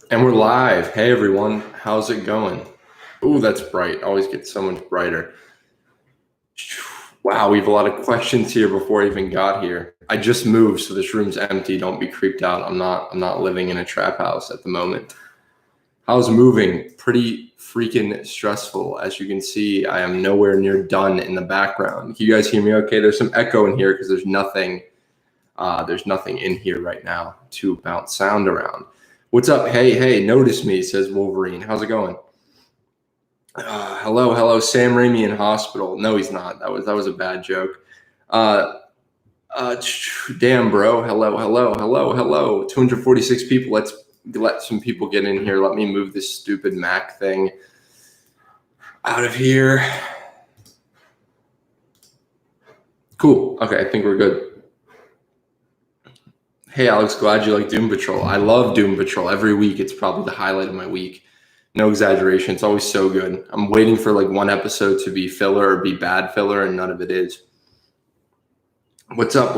And we're live. Hey everyone, how's it going? Ooh, that's bright. Always gets so much brighter. Wow, we have a lot of questions here before I even got here. I just moved, so this room's empty. Don't be creeped out. I'm not living in a trap house at the moment. How's moving? Pretty freaking stressful. As you can see, I am nowhere near done in the background. Can you guys hear me okay? There's some echo in here because there's nothing in here right now to bounce sound around. What's up? Hey, notice me, says Wolverine. How's it going? Hello, Sam Raimi in hospital. No, he's not. That was a bad joke. Damn, bro. Hello. 246 people. Let's let some people get in here. Let me move this stupid Mac thing out of here. Cool. Okay, I think we're good. Hey, Alex, glad you like Doom Patrol. I love Doom Patrol. Every week, it's probably the highlight of my week. No exaggeration. It's always so good. I'm waiting for like one episode to be filler or be bad filler, and none of it is. What's up?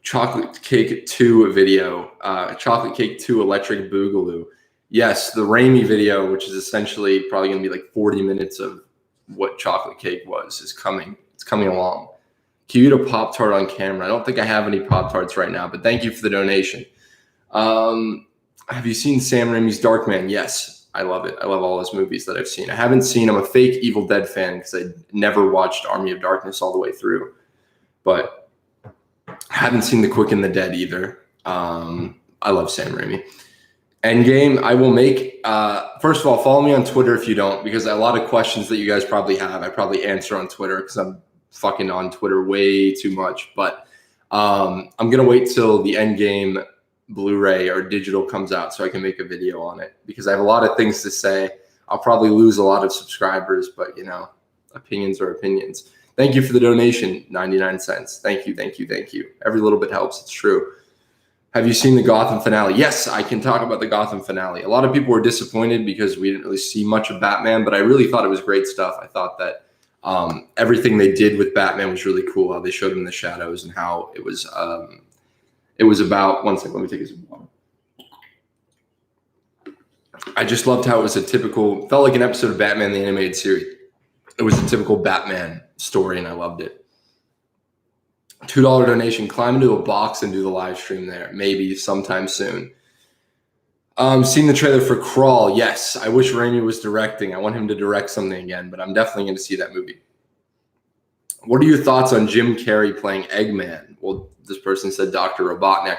Chocolate Cake 2 video. Chocolate Cake 2 Electric Boogaloo. Yes, the Raimi video, which is essentially probably going to be like 40 minutes of what Chocolate Cake was, is coming. It's coming along. Can you eat a Pop-Tart on camera? I don't think I have any Pop-Tarts right now, but thank you for the donation. Have you seen Sam Raimi's Darkman? Yes, I love it. I love all his movies that I've seen. I haven't seen, I'm a fake Evil Dead fan because I never watched Army of Darkness all the way through. But I haven't seen The Quick and the Dead either. I love Sam Raimi. Endgame, I will make, first of all, follow me on Twitter if you don't, because a lot of questions that you guys probably have, I probably answer on Twitter because I'm fucking on Twitter way too much. But I'm going to wait till the Endgame Blu-ray or digital comes out so I can make a video on it because I have a lot of things to say. I'll probably lose a lot of subscribers, but opinions are opinions. Thank you for the donation, 99 cents. Thank you. Every little bit helps. It's true. Have you seen the Gotham finale? Yes, I can talk about the Gotham finale. A lot of people were disappointed because we didn't really see much of Batman, but I really thought it was great stuff. I thought that everything they did with Batman was really cool, how they showed him the shadows and how it was about, one second, let me take a sip of water. I just loved how it was felt like an episode of Batman the Animated Series. It was a typical Batman story, and I loved it. $2 donation, climb into a box and do the live stream there. Maybe sometime soon. Seen the trailer for Crawl. Yes, I wish Raimi was directing. I want him to direct something again, but I'm definitely going to see that movie. What are your thoughts on Jim Carrey playing Eggman? Well, this person said Dr. Robotnik.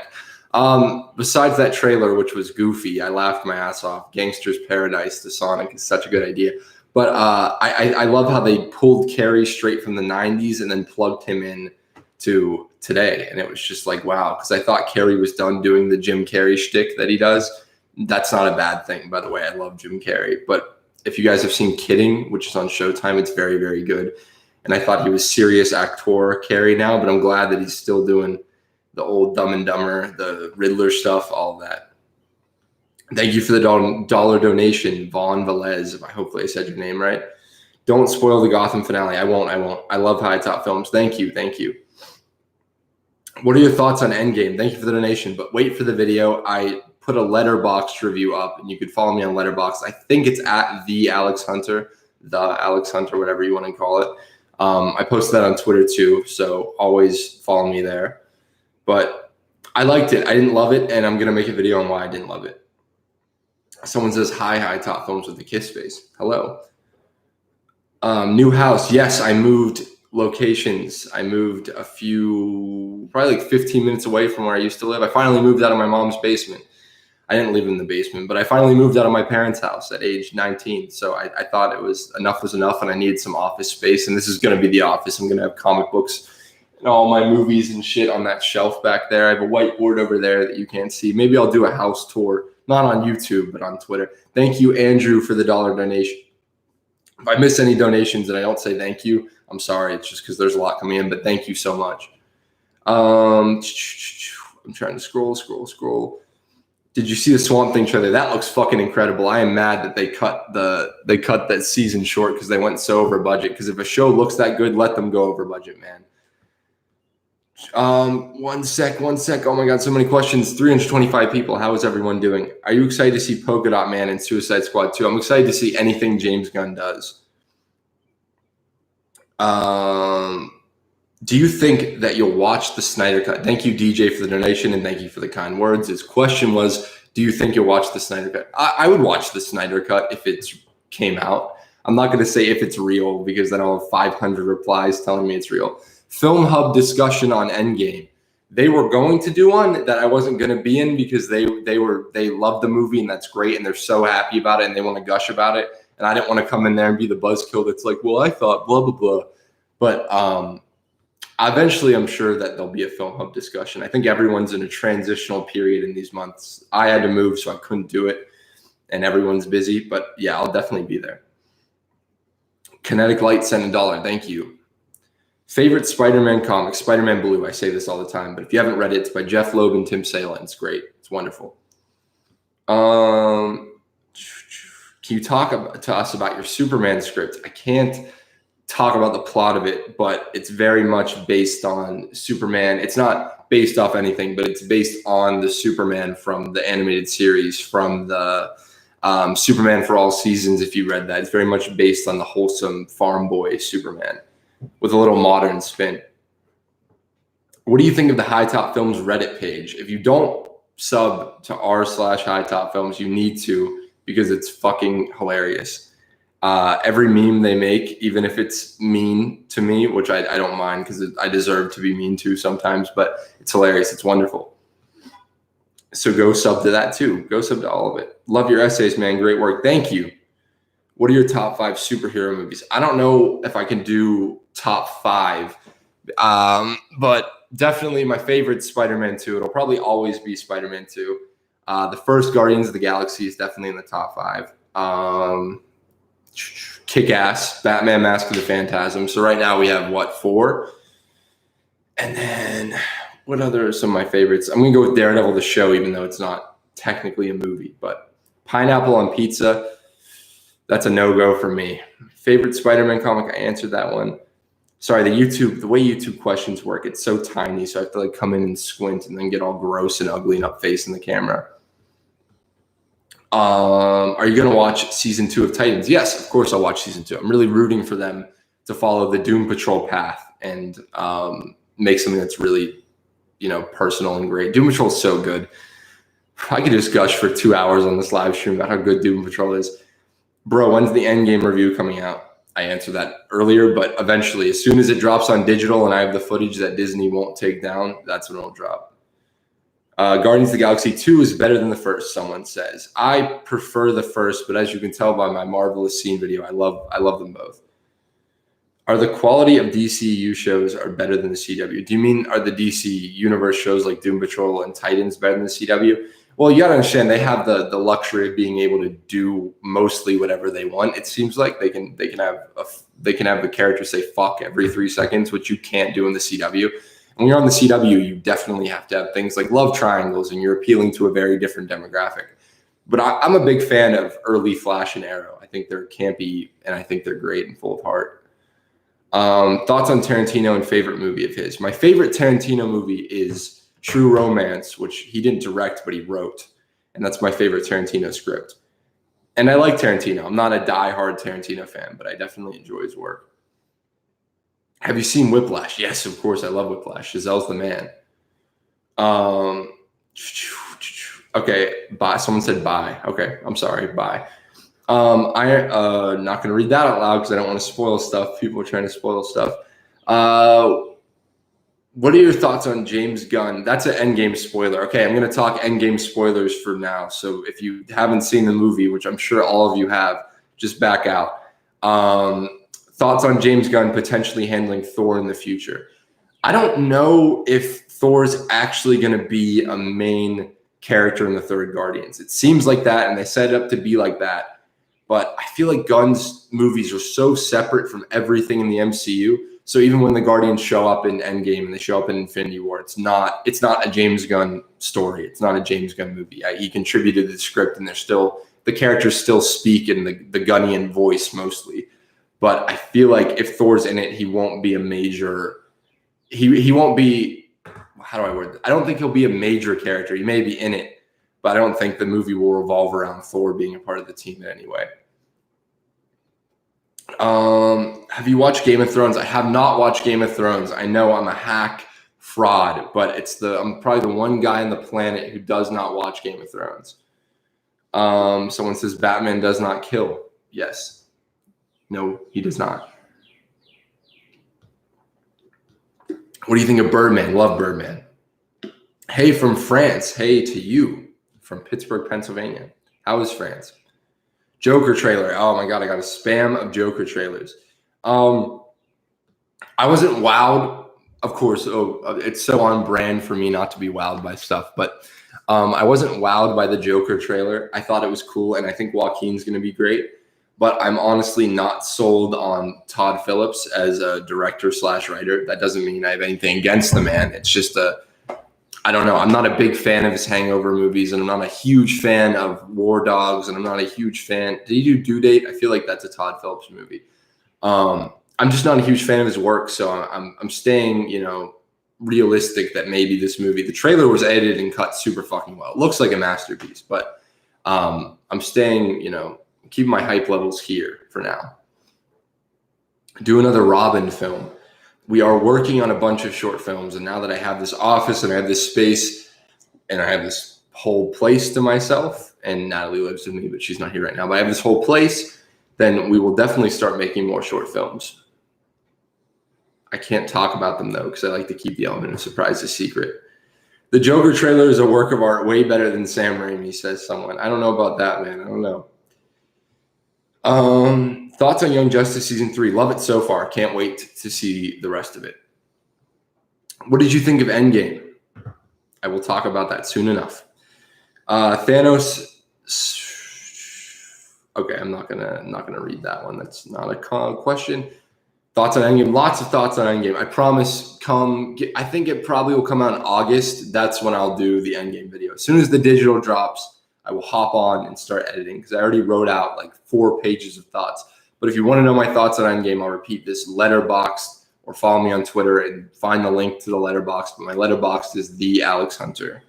Besides that trailer, which was goofy, I laughed my ass off. Gangster's Paradise to Sonic is such a good idea. But I love how they pulled Carrey straight from the 90s and then plugged him in to today. And it was just like, wow, because I thought Carrey was done doing the Jim Carrey shtick that he does. That's not a bad thing, by the way. I love Jim Carrey. But if you guys have seen Kidding, which is on Showtime, it's very, very good. And I thought he was serious actor Carrey now, but I'm glad that he's still doing the old Dumb and Dumber, the Riddler stuff, all of that. Thank you for the dollar donation, Vaughn Velez. Hopefully I said your name right. Don't spoil the Gotham finale. I won't. I love HiTop Films. Thank you. What are your thoughts on Endgame? Thank you for the donation, but wait for the video. I put a Letterboxd review up, and you could follow me on Letterboxd. I think it's at the Alex Hunter, whatever you want to call it. I posted that on Twitter too, so always follow me there. But I liked it. I didn't love it, and I'm going to make a video on why I didn't love it. Someone says, hi, Top Films with the kiss face. Hello. New house. Yes, I moved locations. I moved probably like 15 minutes away from where I used to live. I finally moved out of my mom's basement. I didn't live in the basement, but I finally moved out of my parents' house at age 19. So I thought enough was enough, and I needed some office space. And this is going to be the office. I'm going to have comic books and all my movies and shit on that shelf back there. I have a whiteboard over there that you can't see. Maybe I'll do a house tour, not on YouTube, but on Twitter. Thank you, Andrew, for the dollar donation. If I miss any donations and I don't say thank you, I'm sorry. It's just because there's a lot coming in, but thank you so much. I'm trying to scroll. Did you see the Swamp Thing trailer? That looks fucking incredible. I am mad that they cut that season short because they went so over budget. Because if a show looks that good, let them go over budget, man. One sec. Oh my God, so many questions. 325 people. How is everyone doing? Are you excited to see Polka Dot Man and Suicide Squad 2? I'm excited to see anything James Gunn does. Do you think that you'll watch the Snyder Cut? Thank you, DJ, for the donation, and thank you for the kind words. His question was, do you think you'll watch the Snyder Cut? I would watch the Snyder Cut if it came out. I'm not going to say if it's real because then I'll have 500 replies telling me it's real. Film Hub discussion on Endgame. They were going to do one that I wasn't going to be in because they love the movie and that's great and they're so happy about it and they want to gush about it. And I didn't want to come in there and be the buzzkill that's like, well, I thought blah, blah, blah. But eventually I'm sure that there'll be a Film Hub discussion. I think everyone's in a transitional period in these months. I had to move, so I couldn't do it. And everyone's busy. But yeah, I'll definitely be there. Kinetic Light sent $1. Thank you. Favorite Spider-Man comic, Spider-Man Blue. I say this all the time, but if you haven't read it, it's by Jeff Loeb and Tim Sale. It's great. It's wonderful. Can you talk to us about your Superman script? I can't talk about the plot of it, but it's very much based on Superman. It's not based off anything, but it's based on the Superman from the animated series, from the Superman for All Seasons. If you read that, it's very much based on the wholesome farm boy Superman with a little modern spin. What do you think of the HiTop Films Reddit page? If you don't sub to r/HiTop Films, you need to, because it's fucking hilarious. Every meme they make, even if it's mean to me, which I don't mind because I deserve to be mean to sometimes, but it's hilarious. It's wonderful. So go sub to that too. Go sub to all of it. Love your essays, man. Great work. Thank you. What are your top 5 superhero movies? I don't know if I can do top 5, but definitely my favorite Spider-Man 2. It'll probably always be Spider-Man 2. The first Guardians of the Galaxy is definitely in the top 5. Kick-Ass, Batman Mask of the Phantasm. So right now we have, 4? And then what other are some of my favorites? I'm going to go with Daredevil the Show, even though it's not technically a movie. But Pineapple on Pizza, that's a no-go for me. Favorite Spider-Man comic, I answered that one. Sorry, the way YouTube questions work, it's so tiny, so I have to come in and squint and then get all gross and ugly and up face in the camera. Are you going to watch season 2 of Titans? Yes, of course I'll watch season 2. I'm really rooting for them to follow the Doom Patrol path and make something that's really, personal and great. Doom Patrol is so good. I could just gush for 2 hours on this live stream about how good Doom Patrol is. Bro, when's the Endgame review coming out? I answered that earlier, but eventually, as soon as it drops on digital and I have the footage that Disney won't take down, that's when it'll drop. Guardians of the Galaxy 2 is better than the first, someone says. I prefer the first, but as you can tell by my Marvelous Scene video, I love them both. Are the quality of DCU shows are better than the CW? Do you mean are the DC Universe shows like Doom Patrol and Titans better than the CW? Well, you gotta understand they have the luxury of being able to do mostly whatever they want. It seems like they can have the character say fuck every 3 seconds, which you can't do in the CW. When you're on the CW, you definitely have to have things like love triangles, and you're appealing to a very different demographic. But I'm a big fan of early Flash and Arrow. I think they're campy, and I think they're great and full of heart. Thoughts on Tarantino and favorite movie of his? My favorite Tarantino movie is True Romance, which he didn't direct, but he wrote. And that's my favorite Tarantino script. And I like Tarantino. I'm not a diehard Tarantino fan, but I definitely enjoy his work. Have you seen Whiplash? Yes, of course. I love Whiplash. Giselle's the man. Okay, bye. Someone said bye. Okay, I'm sorry. Bye. I'm not going to read that out loud because I don't want to spoil stuff. People are trying to spoil stuff. What are your thoughts on James Gunn? That's an Endgame spoiler. Okay, I'm going to talk Endgame spoilers for now. So if you haven't seen the movie, which I'm sure all of you have, just back out. Thoughts on James Gunn potentially handling Thor in the future? I don't know if Thor's actually going to be a main character in the third Guardians. It seems like that, and they set it up to be like that. But I feel like Gunn's movies are so separate from everything in the MCU. So even when the Guardians show up in Endgame and they show up in Infinity War, it's not a James Gunn story. It's not a James Gunn movie. He contributed to the script, and the characters still speak in the Gunnian voice mostly. But I feel like if Thor's in it, he won't be a major. He won't be how do I word it? I don't think he'll be a major character. He may be in it, but I don't think the movie will revolve around Thor being a part of the team in any way. Have you watched Game of Thrones? I have not watched Game of Thrones. I know I'm a hack fraud, but I'm probably the one guy on the planet who does not watch Game of Thrones. Someone says Batman does not kill. Yes. No, he does not. What do you think of Birdman? Love Birdman. Hey from France. Hey to you from Pittsburgh, Pennsylvania. How is France? Joker trailer. Oh my God, I got a spam of Joker trailers. I wasn't wowed. Of course, it's so on brand for me not to be wowed by stuff, but I wasn't wowed by the Joker trailer. I thought it was cool, and I think Joaquin's going to be great. But I'm honestly not sold on Todd Phillips as a director/writer. That doesn't mean I have anything against the man. It's just I don't know. I'm not a big fan of his Hangover movies, and I'm not a huge fan of War Dogs, and I'm not a huge fan. Did he do Due Date? I feel like that's a Todd Phillips movie. I'm just not a huge fan of his work, so I'm staying, realistic that maybe this movie, the trailer was edited and cut super fucking well. It looks like a masterpiece, but I'm staying, keeping my hype levels here for now. Do another Robin film. We are working on a bunch of short films, and now that I have this office and I have this space and I have this whole place to myself, and Natalie lives with me, but she's not here right now, but I have this whole place, then we will definitely start making more short films. I can't talk about them, though, because I like to keep the element of surprise a secret. The Joker trailer is a work of art, way better than Sam Raimi, says someone. I don't know about that, man. I don't know. Thoughts on Young Justice Season 3? Love it so far. Can't wait to see the rest of it. What did you think of Endgame? I will talk about that soon enough. Thanos. Okay, I'm not gonna read that one. That's not a question. Thoughts on Endgame? Lots of thoughts on Endgame. I promise. I think it probably will come out in August. That's when I'll do the Endgame video. As soon as the digital drops, I will hop on and start editing because I already wrote out like 4 pages of thoughts. But if you want to know my thoughts on Endgame, I'll repeat this: Letterboxd, or follow me on Twitter and find the link to the Letterboxd. But my Letterboxd is the Alex Hunter.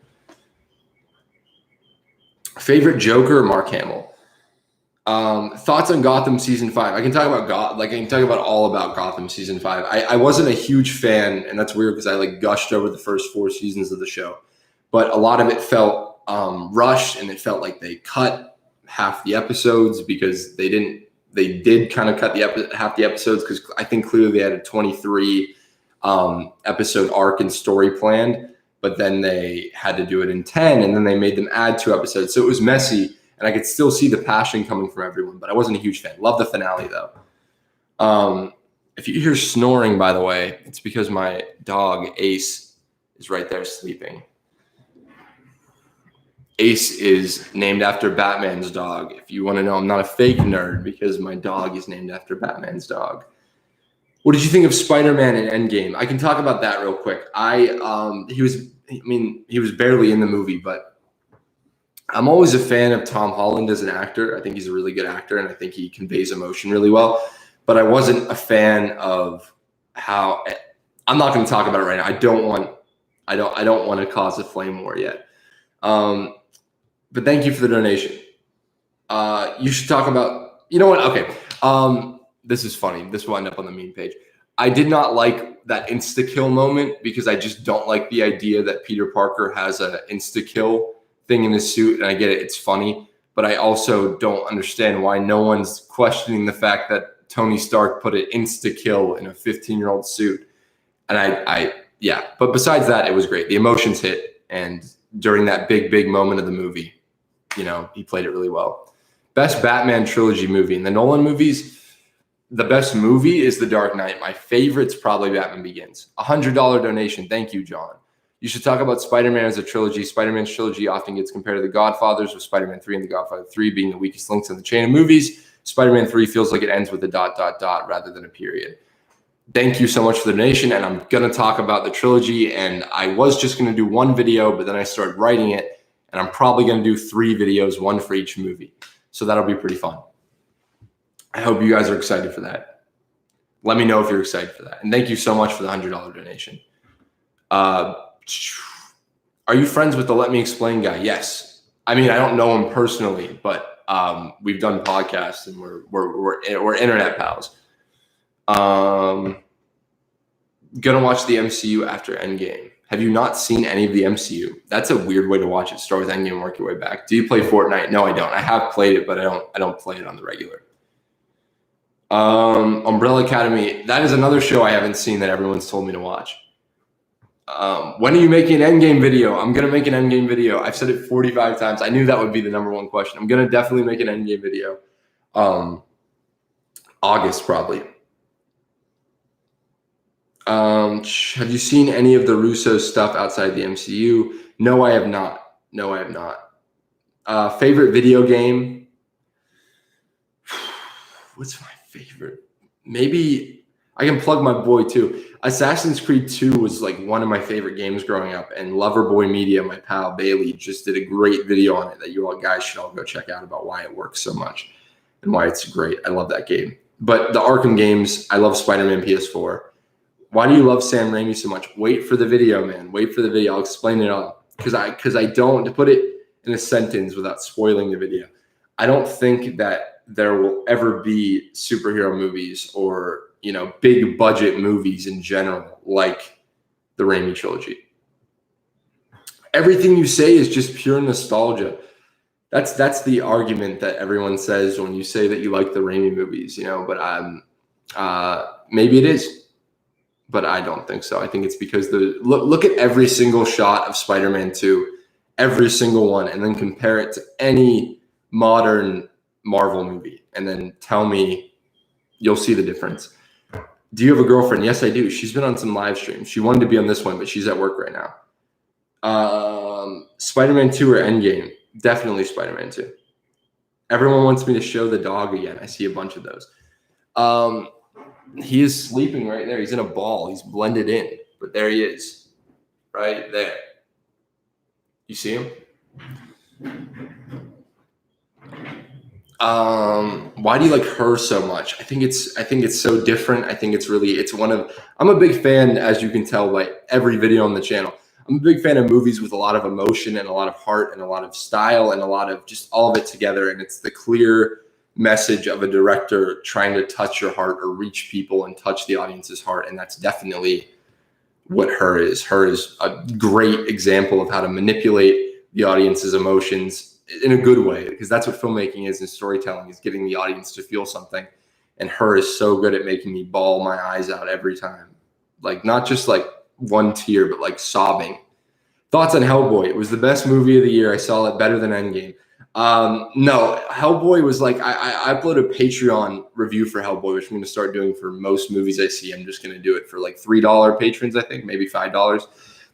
Favorite Joker or Mark Hamill? Thoughts on Gotham season 5. I can talk about all about Gotham season 5. I wasn't a huge fan, and that's weird because I gushed over the first 4 seasons of the show, but a lot of it felt rushed, and it felt like they cut half the episodes because they did kind of cut half the episodes because I think clearly they had a 23 episode arc and story planned, but then they had to do it in 10, and then they made them add 2 episodes, so it was messy. And I could still see the passion coming from everyone, but I wasn't a huge fan. Love the finale, though. If you hear snoring, by the way, it's because my dog, Ace, is right there sleeping. Ace is named after Batman's dog. If you want to know, I'm not a fake nerd because my dog is named after Batman's dog. What did you think of Spider-Man in Endgame? I can talk about that real quick. He was barely in the movie, but I'm always a fan of Tom Holland as an actor. I think he's a really good actor, and I think he conveys emotion really well. But I wasn't a fan of how. I'm not going to talk about it right now. I don't want to cause a flame war yet. But thank you for the donation. You should talk about. You know what? Okay. This is funny. This will end up on the meme page. I did not like that insta-kill moment because I just don't like the idea that Peter Parker has an insta-kill thing in his suit, and I get it, it's funny, but I also don't understand why no one's questioning the fact that Tony Stark put an insta-kill in a 15-year-old suit. And but besides that, it was great. The emotions hit, and during that big moment of the movie, he played it really well. Best Batman trilogy movie. In the Nolan movies, the best movie is The Dark Knight. My favorite's probably Batman Begins. $100 donation. Thank you, John. You should talk about Spider-Man as a trilogy. Spider-Man's trilogy often gets compared to The Godfathers, with Spider-Man 3 and The Godfather 3 being the weakest links in the chain of movies. Spider-Man 3 feels like it ends with a ... rather than a period. Thank you so much for the donation, and I'm going to talk about the trilogy, and I was just going to do 1 video, but then I started writing it, and I'm probably going to do 3 videos, 1 for each movie. So that'll be pretty fun. I hope you guys are excited for that. Let me know if you're excited for that. And thank you so much for the $100 donation. Are you friends with the Let Me Explain guy? Yes. I mean, I don't know him personally, but we've done podcasts and we're internet pals. Gonna watch the MCU after Endgame. Have you not seen any of the MCU? That's a weird way to watch it. Start with Endgame and work your way back. Do you play Fortnite? No, I don't. I have played it, but I don't play it on the regular. Umbrella Academy. That is another show I haven't seen that everyone's told me to watch. When are you making an Endgame video? I'm gonna make an Endgame video. I've said it 45 times. I knew that would be the number one question. I'm gonna definitely make an Endgame video. August probably. Have you seen any of the Russo stuff outside the MCU? No, I have not. Favorite video game? What's my favorite? Maybe I can plug my boy too. Assassin's Creed 2 was like one of my favorite games growing up, and Loverboy Media, my pal Bailey, just did a great video on it that you all guys should all go check out about why it works so much and why it's great. I love that game. But the Arkham games, I love Spider-Man PS4. Why do you love Sam Raimi so much? Wait for the video, man. Wait for the video. I'll explain it all. Because I don't, to put it in a sentence without spoiling the video, I don't think that there will ever be superhero movies or, you know, big budget movies in general like the Raimi trilogy. Everything you say is just pure nostalgia. That's the argument that everyone says when you say that you like the Raimi movies, you know, but maybe it is. But I don't think so. I think it's because look at every single shot of Spider-Man 2, every single one, and then compare it to any modern Marvel movie, and then tell me you'll see the difference. Do you have a girlfriend? Yes, I do. She's been on some live streams. She wanted to be on this one, but she's at work right now. Spider-Man 2 or Endgame? Definitely Spider-Man 2. Everyone wants me to show the dog again. I see a bunch of those. He is sleeping right there. He's in a ball. He's blended in, but there he is, right there. You see him? Why do you like Her so much? I think it's so different. I think I'm a big fan, as you can tell by every video on the channel. I'm a big fan of movies with a lot of emotion and a lot of heart and a lot of style and a lot of just all of it together. And it's the clear message of a director trying to touch your heart or reach people and touch the audience's heart. And that's definitely what Her is. Her is a great example of how to manipulate the audience's emotions in a good way, because that's what filmmaking is and storytelling, is getting the audience to feel something. And Her is so good at making me bawl my eyes out every time. Like, not just like one tear, but like sobbing. Thoughts on Hellboy? It was the best movie of the year. I saw it better than Endgame. No, Hellboy was like, I upload a Patreon review for Hellboy, which I'm going to start doing for most movies I see. I'm just going to do it for like $3 patrons, I think, maybe $5.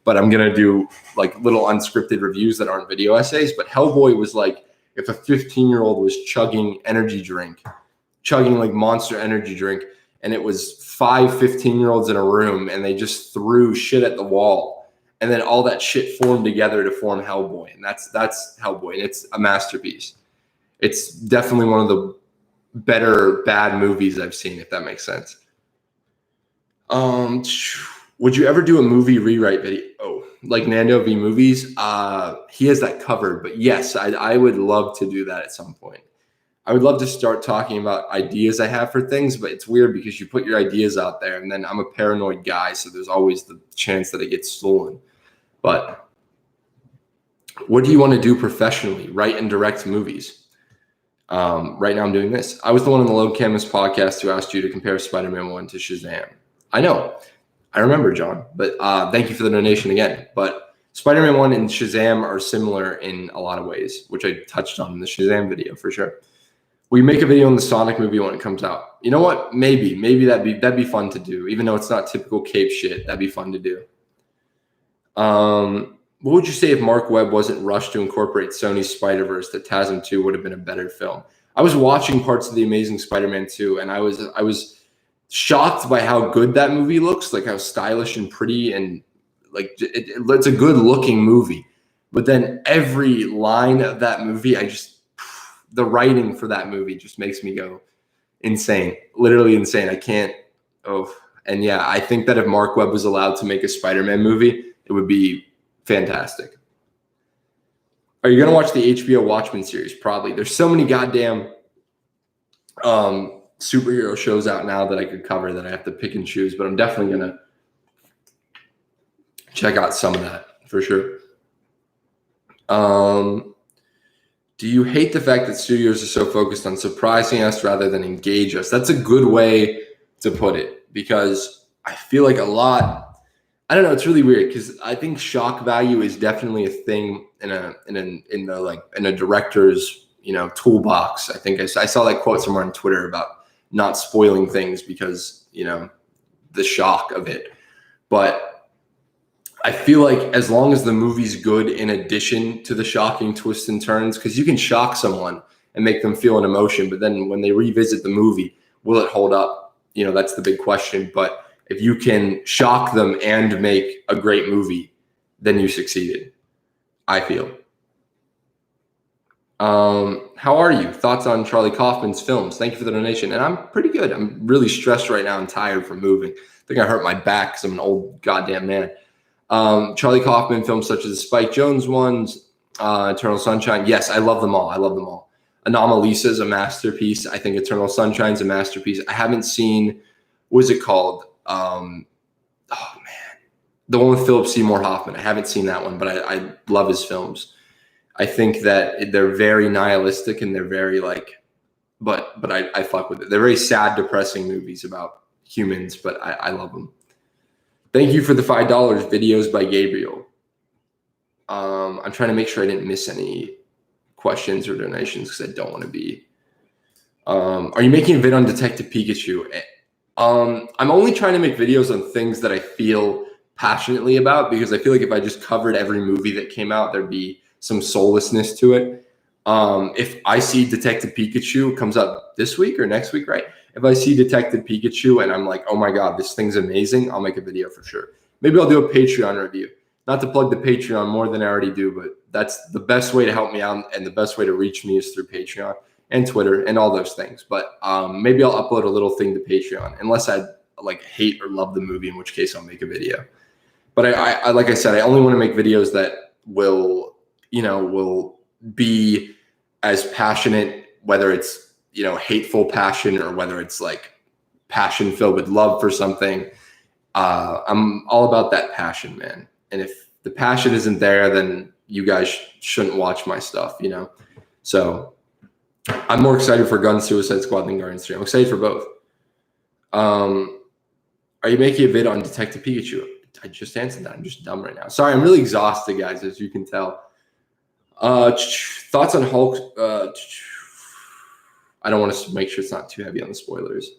But I'm going to do like little unscripted reviews that aren't video essays. But Hellboy was like, if a 15-year-old was chugging like Monster energy drink, and it was 5 15-year-olds in a room and they just threw shit at the wall. And then all that shit formed together to form Hellboy. And that's Hellboy. And it's a masterpiece. It's definitely one of the better bad movies I've seen, if that makes sense. Would you ever do a movie rewrite video? Oh, like Nando V Movies? He has that covered. But yes, I would love to do that at some point. I would love to start talking about ideas I have for things, but it's weird because you put your ideas out there and then I'm a paranoid guy, so there's always the chance that it gets stolen. But what do you want to do professionally? Write and direct movies. Right now I'm doing this. I was the one on the Low Canvas podcast who asked you to compare Spider-Man 1 to Shazam. I know. I remember, John. But thank you for the donation again. But Spider-Man 1 and Shazam are similar in a lot of ways, which I touched on in the Shazam video for sure. Will you make a video on the Sonic movie when it comes out? You know what? Maybe that'd be fun to do. Even though it's not typical Cape shit, that'd be fun to do. What would you say if Mark Webb wasn't rushed to incorporate Sony's Spider-Verse, that TASM 2 would have been a better film? I was watching parts of The Amazing Spider-Man 2, and I was shocked by how good that movie looks, like how stylish and pretty, and like it's a good looking movie. But then every line of that movie, the writing for that movie just makes me go insane, literally insane. I can't. And yeah, I think that if Mark Webb was allowed to make a Spider-Man movie, It would be fantastic. Are you going to watch the HBO Watchmen series? Probably. There's so many goddamn superhero shows out now that I could cover that I have to pick and choose, but I'm definitely going to check out some of that for sure. Do you hate the fact that studios are so focused on surprising us rather than engage us? That's a good way to put it, because I feel like a lot, I don't know, it's really weird because I think shock value is definitely a thing in a director's, toolbox. I think I saw that quote somewhere on Twitter about not spoiling things because, the shock of it. But I feel like as long as the movie's good in addition to the shocking twists and turns, because you can shock someone and make them feel an emotion, but then when they revisit the movie, will it hold up? That's the big question. But if you can shock them and make a great movie, then you succeeded, I feel. How are you? Thoughts on Charlie Kaufman's films? Thank you for the donation. And I'm pretty good. I'm really stressed right now and tired from moving. I think I hurt my back because I'm an old goddamn man. Charlie Kaufman films such as the Spike Jonze ones, Eternal Sunshine. Yes, I love them all. Anomalisa is a masterpiece. I think Eternal Sunshine is a masterpiece. I haven't seen, what is it called? The one with Philip Seymour Hoffman. I haven't seen that one, but I love his films. I think that they're very nihilistic and they're very but I fuck with it. They're very sad, depressing movies about humans, but I love them. Thank you for the $5 videos by Gabriel. I'm trying to make sure I didn't miss any questions or donations because I don't want to be. Are you making a vid on Detective Pikachu? I'm only trying to make videos on things that I feel passionately about, because I feel like if I just covered every movie that came out, thered be some soullessness to it. If I see Detective Pikachu, comes out this week or next week, right? If I see Detective Pikachu and I'm like, oh my God, this thing's amazing, I'll make a video for sure. Maybe I'll do a Patreon review. Not to plug the Patreon more than I already do, but that's the best way to help me out, and the best way to reach me is through Patreon and Twitter and all those things. But maybe I'll upload a little thing to Patreon, unless I hate or love the movie, in which case I'll make a video. But I like I said, I only want to make videos that will be as passionate, whether it's hateful passion or whether it's passion filled with love for something. I'm all about that passion, man. And if the passion isn't there, then you guys shouldn't watch my stuff, So I'm more excited for Gun Suicide Squad than Guardians 3. I'm excited for both. Are you making a vid on Detective Pikachu? I just answered that. I'm just dumb right now. Sorry, I'm really exhausted, guys, as you can tell. Thoughts on Hulk? I don't want to make sure it's not too heavy on the spoilers.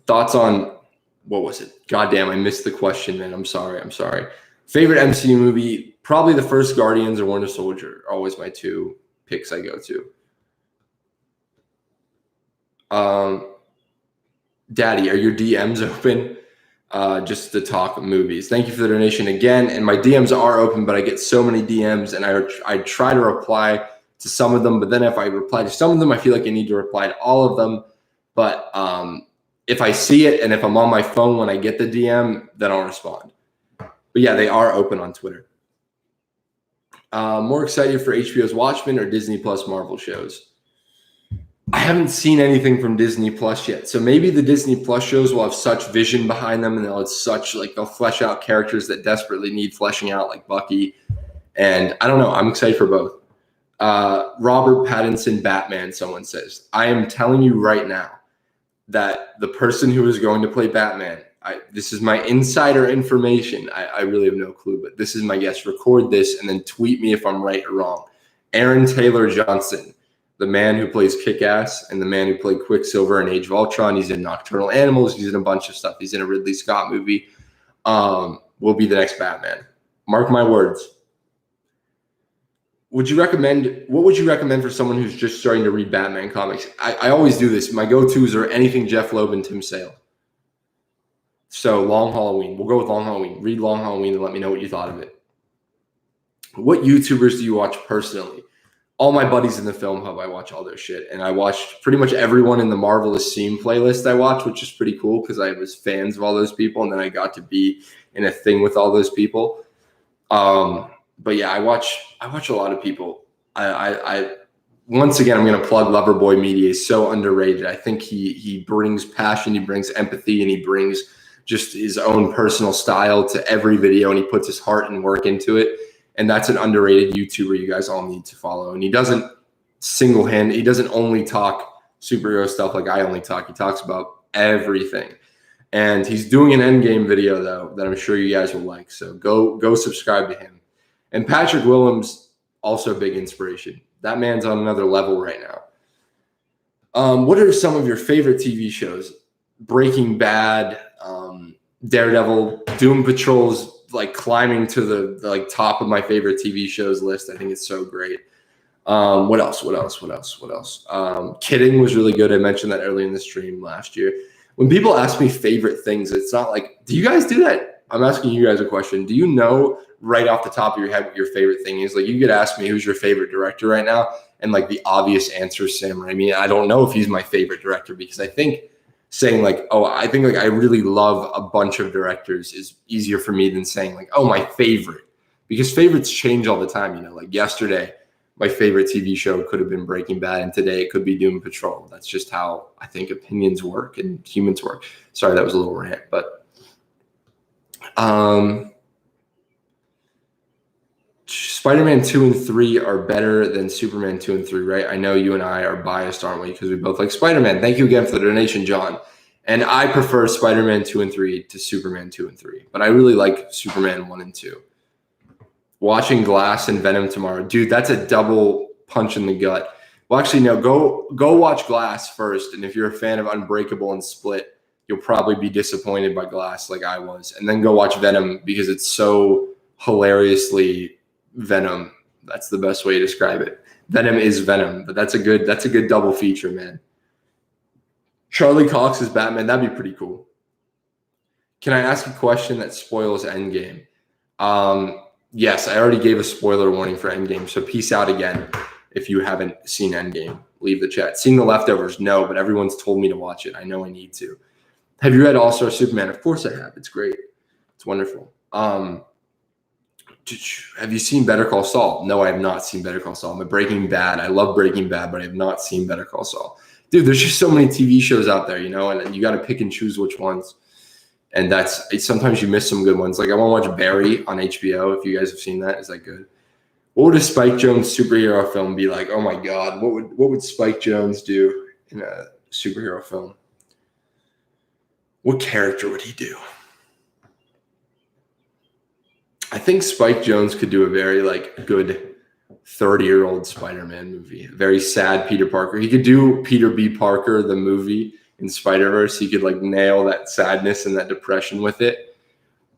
Thoughts on, what was it? Goddamn, I missed the question, man. I'm sorry. Favorite MCU movie? Probably the first Guardians or Winter Soldier are always my two picks I go to. Daddy, are your DMs open? Just to talk movies. Thank you for the donation again. And my DMs are open, but I get so many DMs, and I try to reply to some of them, but then if I reply to some of them, I feel like I need to reply to all of them. But if I see it and if I'm on my phone when I get the DM, then I'll respond. But yeah, they are open on Twitter. More excited for HBO's Watchmen or Disney Plus Marvel shows? I haven't seen anything from Disney Plus yet. So maybe the Disney Plus shows will have such vision behind them, and they'll flesh out characters that desperately need fleshing out, like Bucky. And I don't know. I'm excited for both. Robert Pattinson Batman, someone says. I am telling you right now that the person who is going to play Batman, this is my insider information. I really have no clue, but this is my guess. Record this and then tweet me if I'm right or wrong. Aaron Taylor Johnson, the man who plays Kick-Ass and the man who played Quicksilver in Age of Ultron. He's in Nocturnal Animals. He's in a bunch of stuff. He's in a Ridley Scott movie. Will be the next Batman. Mark my words. What would you recommend for someone who's just starting to read Batman comics? I always do this. My go-tos are anything Jeff Loeb and Tim Sale. So Long Halloween. We'll go with Long Halloween. Read Long Halloween and let me know what you thought of it. What YouTubers do you watch personally? all my buddies in the film hub, I watch all their shit. And I watched pretty much everyone in the Marvelous Scene playlist I watched, which is pretty cool because I was fans of all those people. And then I got to be in a thing with all those people. But yeah, I watch a lot of people. I once again, I'm going to plug Loverboy Media. He's so underrated. I think he brings passion, he brings empathy, and he brings just his own personal style to every video, and he puts his heart and work into it. And that's an underrated YouTuber you guys all need to follow. And he doesn't he doesn't only talk superhero stuff like I only talk. He talks about everything. And he's doing an Endgame video, though, that I'm sure you guys will like. So go subscribe to him. And Patrick Willems, also a big inspiration. That man's on another level right now. What are some of your favorite TV shows? Breaking Bad, Daredevil, Doom Patrol's like climbing to the like top of my favorite TV shows list. I think it's so great. What else? Kidding was really good. I mentioned that earlier in the stream last year. When people ask me favorite things, it's not like, do you guys do that? I'm asking you guys a question. Do you know right off the top of your head what your favorite thing is? Like, you could ask me who's your favorite director right now, and like the obvious answer is Sam Raimi. I don't know if he's my favorite director because I think saying like, oh, I think like I really love a bunch of directors is easier for me than saying like, oh, my favorite, because favorites change all the time. You know, like yesterday, my favorite TV show could have been Breaking Bad, and today it could be Doom Patrol. That's just how I think opinions work and humans work. Sorry, that was a little rant, but Spider-Man 2 and 3 are better than Superman 2 and 3, right? I know you and I are biased, aren't we? Because we both like Spider-Man. Thank you again for the donation, John. And I prefer Spider-Man 2 and 3 to Superman 2 and 3, but I really like Superman 1 and 2. Watching Glass and Venom tomorrow. Dude, that's a double punch in the gut. Well, actually, no, go watch Glass first. And if you're a fan of Unbreakable and Split, you'll probably be disappointed by Glass like I was. And then go watch Venom because it's so hilariously Venom. That's the best way to describe it. Venom is Venom, but that's a good double feature, man. Charlie Cox is Batman. That'd be pretty cool. Can I ask a question that spoils Endgame? Yes, I already gave a spoiler warning for Endgame, so peace out again if you haven't seen Endgame. Leave the chat. Seen The Leftovers? No, but everyone's told me to watch it. I know I need to. Have you read All-Star Superman? Of course I have. It's great. It's wonderful. Have you seen Better Call Saul? No, I have not seen Better Call Saul. I'm a Breaking Bad. I love Breaking Bad, but I have not seen Better Call Saul. Dude, there's just so many TV shows out there, you know, and you got to pick and choose which ones. And sometimes you miss some good ones. Like I want to watch Barry on HBO. If you guys have seen that, is that good? What would a Spike Jonze superhero film be like? Oh my God, what would Spike Jonze do in a superhero film? What character would he do? I think Spike Jonze could do a very like good 30-year-old Spider-Man movie. A very sad Peter Parker. He could do Peter B. Parker, the movie in Spider-Verse. He could like nail that sadness and that depression with it.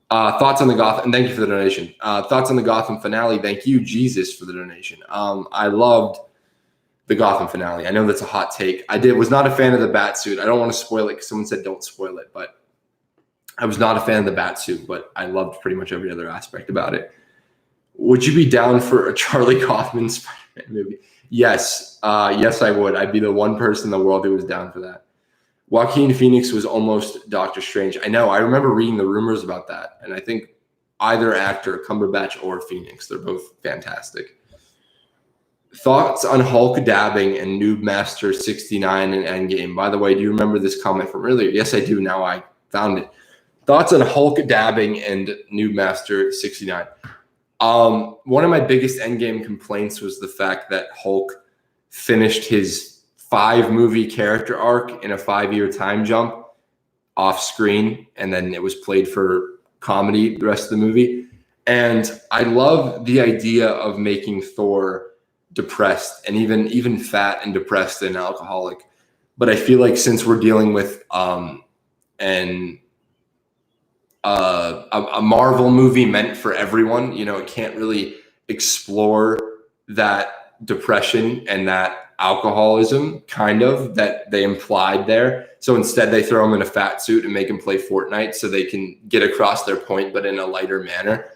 Thoughts on the Gotham, and thank you for the donation. Thoughts on the Gotham finale. Thank you, Jesus, for the donation. I loved the Gotham finale. I know that's a hot take. Was not a fan of the bat suit. I don't want to spoil it because someone said don't spoil it, but I was not a fan of the bat suit, but I loved pretty much every other aspect about it. Would you be down for a Charlie Kaufman Spider-Man movie? Yes. Yes, I would. I'd be the one person in the world who was down for that. Joaquin Phoenix was almost Doctor Strange. I know. I remember reading the rumors about that. And I think either actor, Cumberbatch or Phoenix, they're both fantastic. Thoughts on Hulk dabbing and Noob Master 69 and Endgame? By the way, do you remember this comment from earlier? Yes, I do. Now I found it. Thoughts on Hulk dabbing and Noob Master 69? One of my biggest Endgame complaints was the fact that Hulk finished his 5-movie character arc in a 5-year time jump off screen, and then it was played for comedy the rest of the movie. And I love the idea of making Thor depressed and even fat and depressed and alcoholic. But I feel like since we're dealing with a Marvel movie meant for everyone, you know, it can't really explore that depression and that alcoholism kind of that they implied there. So instead they throw him in a fat suit and make him play Fortnite so they can get across their point, but in a lighter manner.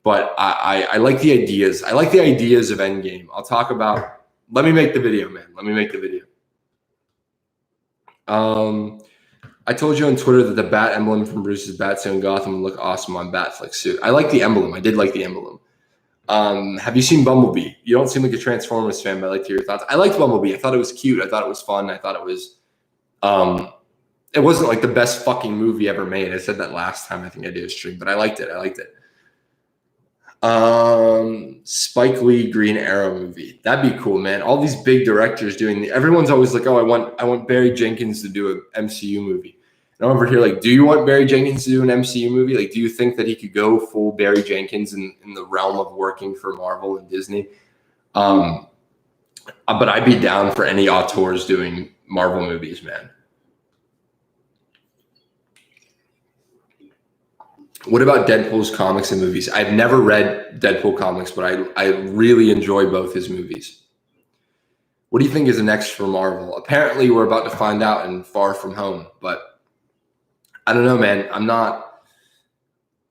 But I like the ideas. I like the ideas of Endgame. I'll talk about Let me make the video, man. Let me make the video. I told you on Twitter that the bat emblem from Bruce's bat suit in Gotham would look awesome on Batfleck's suit. I like the emblem. I did like the emblem. Have you seen Bumblebee? You don't seem like a Transformers fan, but I'd like to hear your thoughts. I liked Bumblebee. I thought it was cute. I thought it was fun. I thought it was it wasn't like the best fucking movie ever made. I said that last time I think I did a stream, but I liked it. I liked it. Spike Lee Green Arrow movie. That'd be cool, man. All these big directors doing everyone's always like, oh, I want Barry Jenkins to do an MCU movie. And I'm over here like, do you want Barry Jenkins to do an MCU movie? Like, do you think that he could go full Barry Jenkins in the realm of working for Marvel and Disney? But I'd be down for any auteurs doing Marvel movies, man. What about Deadpool's comics and movies? I've never read Deadpool comics, but I really enjoy both his movies. What do you think is next for Marvel? Apparently, we're about to find out in Far From Home, but I don't know, man. I'm not.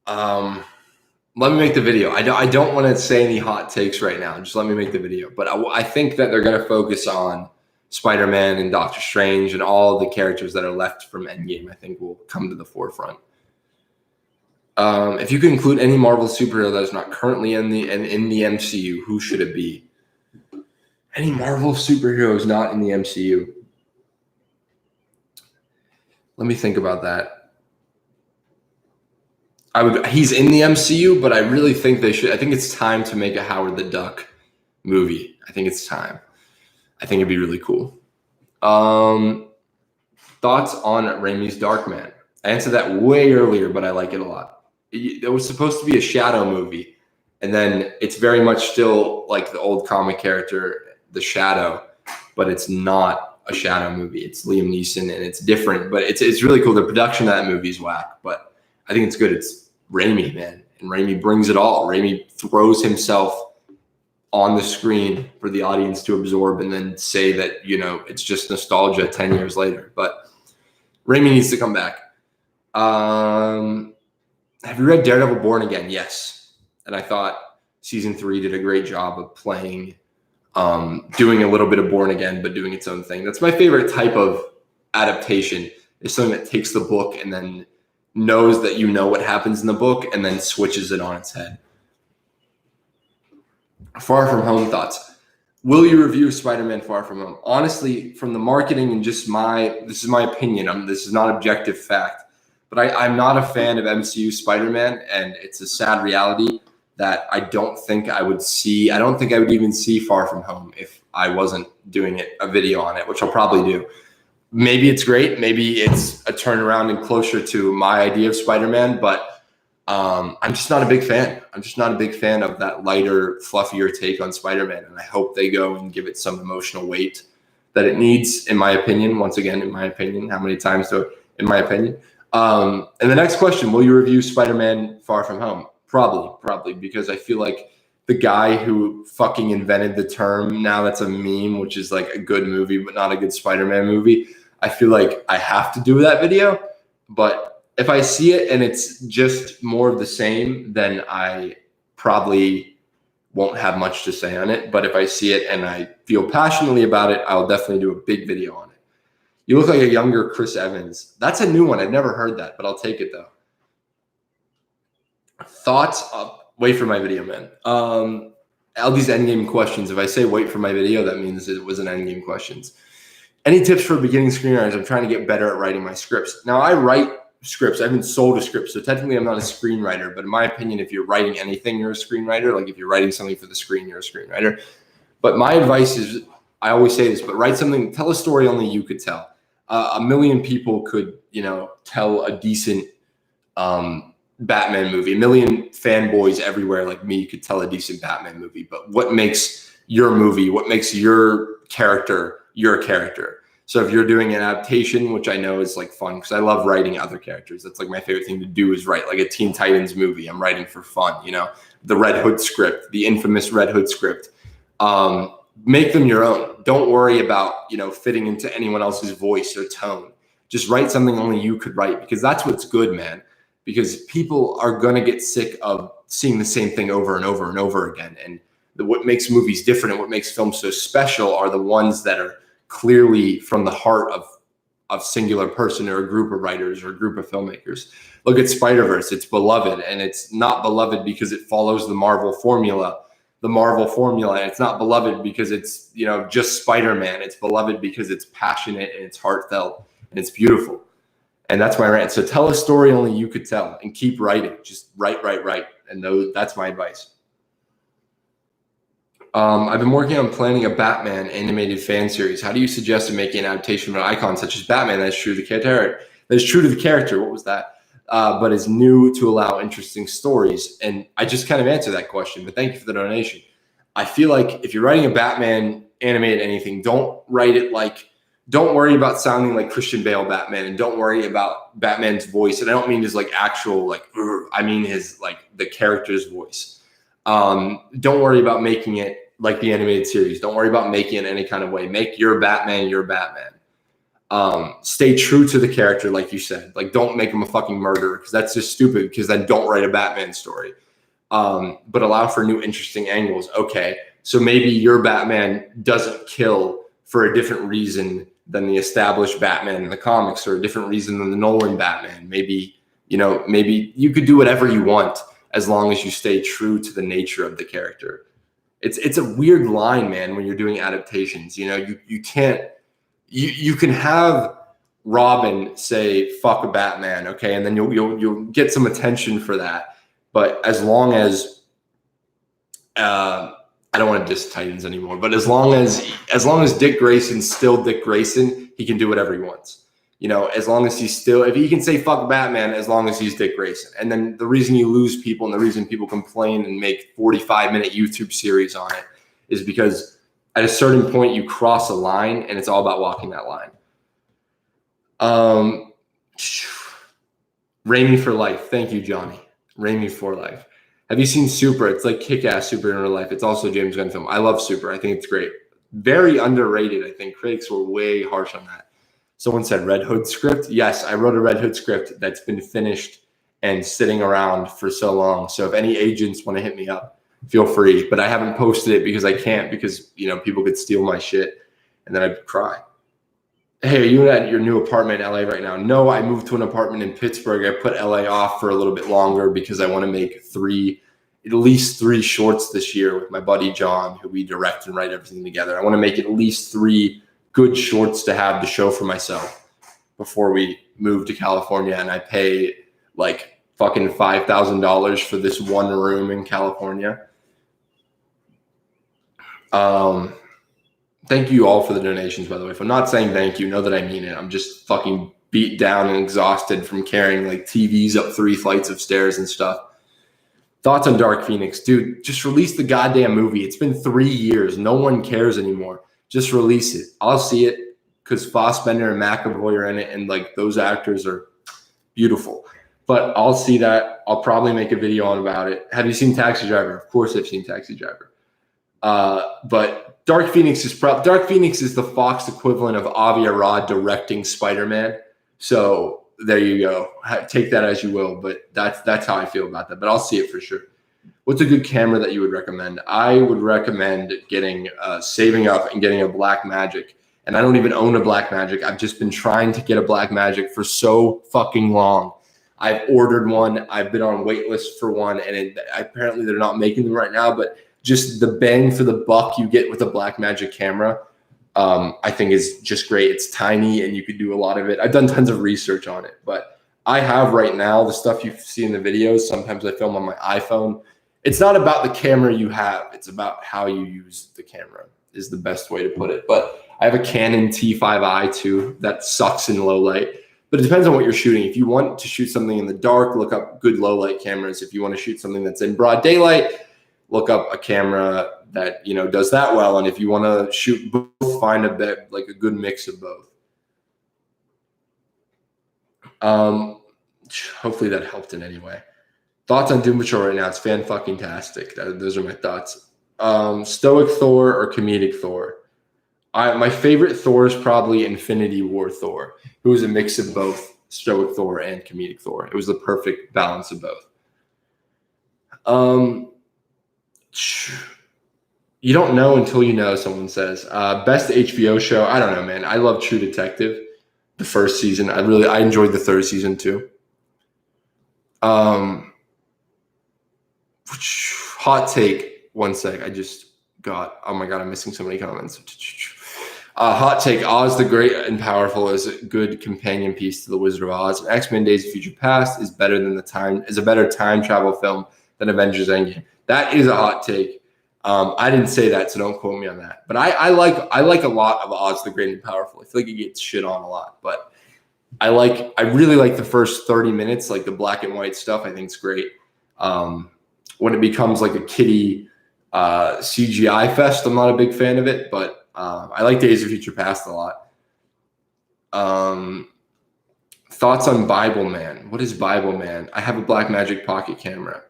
Let me make the video. I don't want to say any hot takes right now. Just let me make the video. But I think that they're going to focus on Spider-Man and Doctor Strange and all the characters that are left from Endgame. I think will come to the forefront. If you could include any Marvel superhero that is not currently in the MCU, who should it be? Any Marvel superheroes not in the MCU? Let me think about that. He's in the MCU, but I really think they should. I think it's time to make a Howard the Duck movie. I think it's time. I think it'd be really cool. Thoughts on Raimi's Darkman? I answered that way earlier, but I like it a lot. It was supposed to be a Shadow movie, and then it's very much still like the old comic character, the Shadow, but it's not a Shadow movie. It's Liam Neeson, and it's different, but it's really cool. The production of that movie is whack, but I think it's good. It's Raimi, man, and Raimi brings it all. Raimi throws himself on the screen for the audience to absorb and then say that, you know, it's just nostalgia 10 years later. But Raimi needs to come back. Have you read Daredevil Born Again? Yes. And I thought season 3 did a great job of playing, doing a little bit of Born Again, but doing its own thing. That's my favorite type of adaptation, is something that takes the book and then knows that you know what happens in the book and then switches it on its head. Far From Home thoughts. Will you review Spider-Man Far From Home? Honestly, from the marketing and just this is my opinion. This is not objective fact. But I'm not a fan of MCU Spider-Man, and it's a sad reality that I don't think I would see. I don't think I would even see Far From Home if I wasn't doing a video on it, which I'll probably do. Maybe it's great. Maybe it's a turnaround and closer to my idea of Spider-Man, but I'm just not a big fan. I'm just not a big fan of that lighter, fluffier take on Spider-Man, and I hope they go and give it some emotional weight that it needs, in my opinion. Once again, in my opinion. How many times in my opinion? And the next question, will you review Spider-Man Far From Home? Probably, because I feel like the guy who fucking invented the term, now that's a meme, which is like a good movie, but not a good Spider-Man movie. I feel like I have to do that video, but if I see it and it's just more of the same, then I probably won't have much to say on it. But if I see it and I feel passionately about it, I'll definitely do a big video on it. You look like a younger Chris Evans. That's a new one. I've never heard that, but I'll take it though. Thoughts? Wait for my video, man. All these endgame questions. If I say wait for my video, that means it was an endgame questions. Any tips for beginning screenwriters? I'm trying to get better at writing my scripts. Now, I write scripts. I haven't sold a script, so technically I'm not a screenwriter. But in my opinion, if you're writing anything, you're a screenwriter. Like if you're writing something for the screen, you're a screenwriter. But my advice is, I always say this, but write something, tell a story only you could tell. A million people could, tell a decent Batman movie. A million fanboys everywhere like me could tell a decent Batman movie. But what makes your movie, what makes your character your character? So if you're doing an adaptation, which I know is like fun because I love writing other characters. That's like my favorite thing to do is write like a Teen Titans movie. I'm writing for fun, the Red Hood script, the infamous Red Hood script. Make them your own. Don't worry about, fitting into anyone else's voice or tone. Just write something only you could write because that's what's good, man. Because people are going to get sick of seeing the same thing over and over and over again. And what makes movies different and what makes films so special are the ones that are clearly from the heart of singular person or a group of writers or a group of filmmakers. Look at Spider-Verse. It's beloved, and it's not beloved because it follows the Marvel formula. And it's not beloved because it's, just Spider-Man. It's beloved because it's passionate and it's heartfelt and it's beautiful. And that's my rant. So tell a story only you could tell and keep writing. Just write. And that's my advice. I've been working on planning a Batman animated fan series. How do you suggest making an adaptation of an icon such as Batman that's true to the character? What was that? But is new to allow interesting stories. And I just kind of answered that question, but thank you for the donation. I feel like if you're writing a Batman animated anything, don't worry about sounding like Christian Bale Batman, and don't worry about Batman's voice. And I don't mean his actual I mean his the character's voice. Don't worry about making it like the animated series. Don't worry about making it any kind of way. Make your Batman your Batman. Stay true to the character, like you said. Don't make him a fucking murderer, because that's just stupid, because then don't write a Batman story. But allow for new interesting angles. Okay, so maybe your Batman doesn't kill for a different reason than the established Batman in the comics, or a different reason than the Nolan Batman. Maybe you could do whatever you want as long as you stay true to the nature of the character. It's a weird line, man, when you're doing adaptations. You can't. You can have Robin say "fuck a Batman," okay, and then you'll get some attention for that. But as long as I don't want to diss Titans anymore, but as long as Dick Grayson's still Dick Grayson, he can do whatever he wants. As long as if he can say "fuck Batman," as long as he's Dick Grayson. And then the reason you lose people and the reason people complain and make 45-minute YouTube series on it is because at a certain point you cross a line, and it's all about walking that line. Raimi for life. Thank you, Johnny. Raimi for life. Have you seen Super? It's like kick-ass Super in real life. It's also a James Gunn film. I love Super. I think it's great. Very underrated. I think critics were way harsh on that. Someone said Red Hood script. Yes, I wrote a Red Hood script that's been finished and sitting around for so long. So if any agents want to hit me up, feel free. But I haven't posted it because I can't, because people could steal my shit and then I'd cry. Hey, are you at your new apartment in LA right now? No, I moved to an apartment in Pittsburgh. I put LA off for a little bit longer because I want to make at least three shorts this year with my buddy John, who we direct and write everything together. I want to make at least 3 good shorts to have to show for myself before we move to California, and I pay fucking $5,000 for this one room in California. Thank you all for the donations, by the way. If I'm not saying thank you, know that I mean it. I'm just fucking beat down and exhausted from carrying TVs up 3 flights of stairs and stuff. Thoughts on Dark Phoenix? Dude, just release the goddamn movie. It's been 3 years. No one cares anymore. Just release it. I'll see it because Fassbender and McAvoy are in it, and those actors are beautiful. But I'll see that. I'll probably make a video about it. Have you seen Taxi Driver? Of course I've seen Taxi Driver. But Dark Phoenix is the Fox equivalent of Avi Arad directing Spider-Man. So there you go. Take that as you will, but that's how I feel about that. But I'll see it for sure. What's a good camera that you would recommend? I would recommend saving up and getting a Blackmagic. And I don't even own a Blackmagic. I've just been trying to get a Blackmagic for so fucking long. I've ordered one. I've been on wait list for one, and apparently they're not making them right now. But just the bang for the buck you get with a Blackmagic camera, I think is just great. It's tiny, and you could do a lot of it. I've done tons of research on it, but I have right now the stuff you see in the videos. Sometimes I film on my iPhone. It's not about the camera you have. It's about how you use the camera is the best way to put it. But I have a Canon T5i too that sucks in low light. But it depends on what you're shooting. If you want to shoot something in the dark, look up good low light cameras. If you want to shoot something that's in broad daylight, look up a camera that does that well. And if you want to shoot both, find a good mix of both. Hopefully that helped in any way. Thoughts on Doom Patrol right now? It's fan-fucking-tastic. Those are my thoughts. Stoic Thor or comedic Thor? My favorite Thor is probably Infinity War Thor, who was a mix of both Stoic Thor and comedic Thor. It was the perfect balance of both. You don't know until you know, someone says. Best HBO show. I don't know, man. I love True Detective. The first season. I enjoyed the third season too. Hot take. One sec. Oh my God, I'm missing so many comments. Hot take. Oz the Great and Powerful is a good companion piece to The Wizard of Oz. And X-Men Days of Future Past is a better time travel film than Avengers Endgame. That is a hot take. I didn't say that, so don't quote me on that. But I like a lot of Oz the Great and Powerful. I feel like it gets shit on a lot, but I really like the first 30 minutes, like the black and white stuff. I think it's great. When it becomes like a kiddie CGI fest, I'm not a big fan of it, but I like Days of Future Past a lot. Thoughts on Bible Man? What is Bible Man? I have a Blackmagic Pocket camera.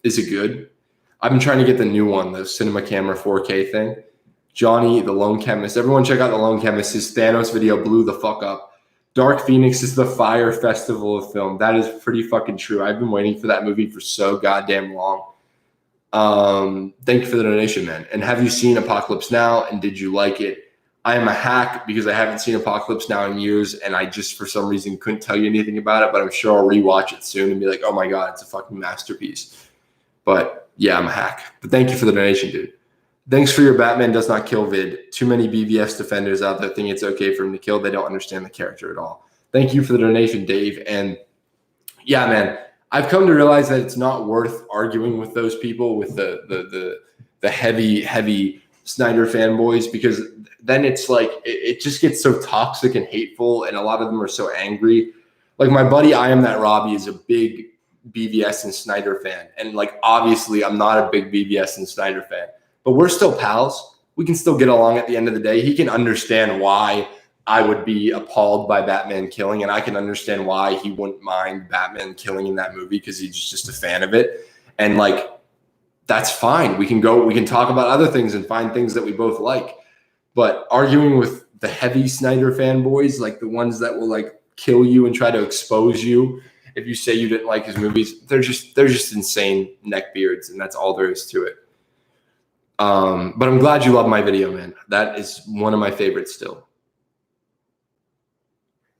Is it good? I've been trying to get the new one, the Cinema Camera 4K thing. Johnny, the Lone Chemist. Everyone check out the Lone Chemist. His Thanos video blew the fuck up. Dark Phoenix is the fire festival of film. That is pretty fucking true. I've been waiting for that movie for so goddamn long. Thank you for the donation, man. And have you seen Apocalypse Now? And did you like it? I am a hack because I haven't seen Apocalypse Now in years, and I just for some reason couldn't tell you anything about it. But I'm sure I'll rewatch it soon and be like, oh my God, it's a fucking masterpiece. But yeah, I'm a hack. But thank you for the donation, dude. Thanks for your Batman does not kill vid. Too many BVS defenders out there think it's okay for him to kill. They don't understand the character at all. Thank you for the donation, Dave. And yeah, man, I've come to realize that it's not worth arguing with those people, with the heavy Snyder fanboys, because then it's like it just gets so toxic and hateful, and a lot of them are so angry. Like my buddy I Am That Robbie is a big BVS and Snyder fan, and like obviously I'm not a big BVS and Snyder fan, but we're still pals. We can still get along at the end of the day. He can understand why I would be appalled by Batman killing, and I can understand why he wouldn't mind Batman killing in that movie because he's just a fan of it. And like, that's fine. We can talk about other things and find things that we both like. But arguing with the heavy Snyder fanboys, like the ones that will like kill you and try to expose you if you say you didn't like his movies, they're just insane neckbeards, and that's all there is to it. But I'm glad you love my video, man. That is one of my favorites still.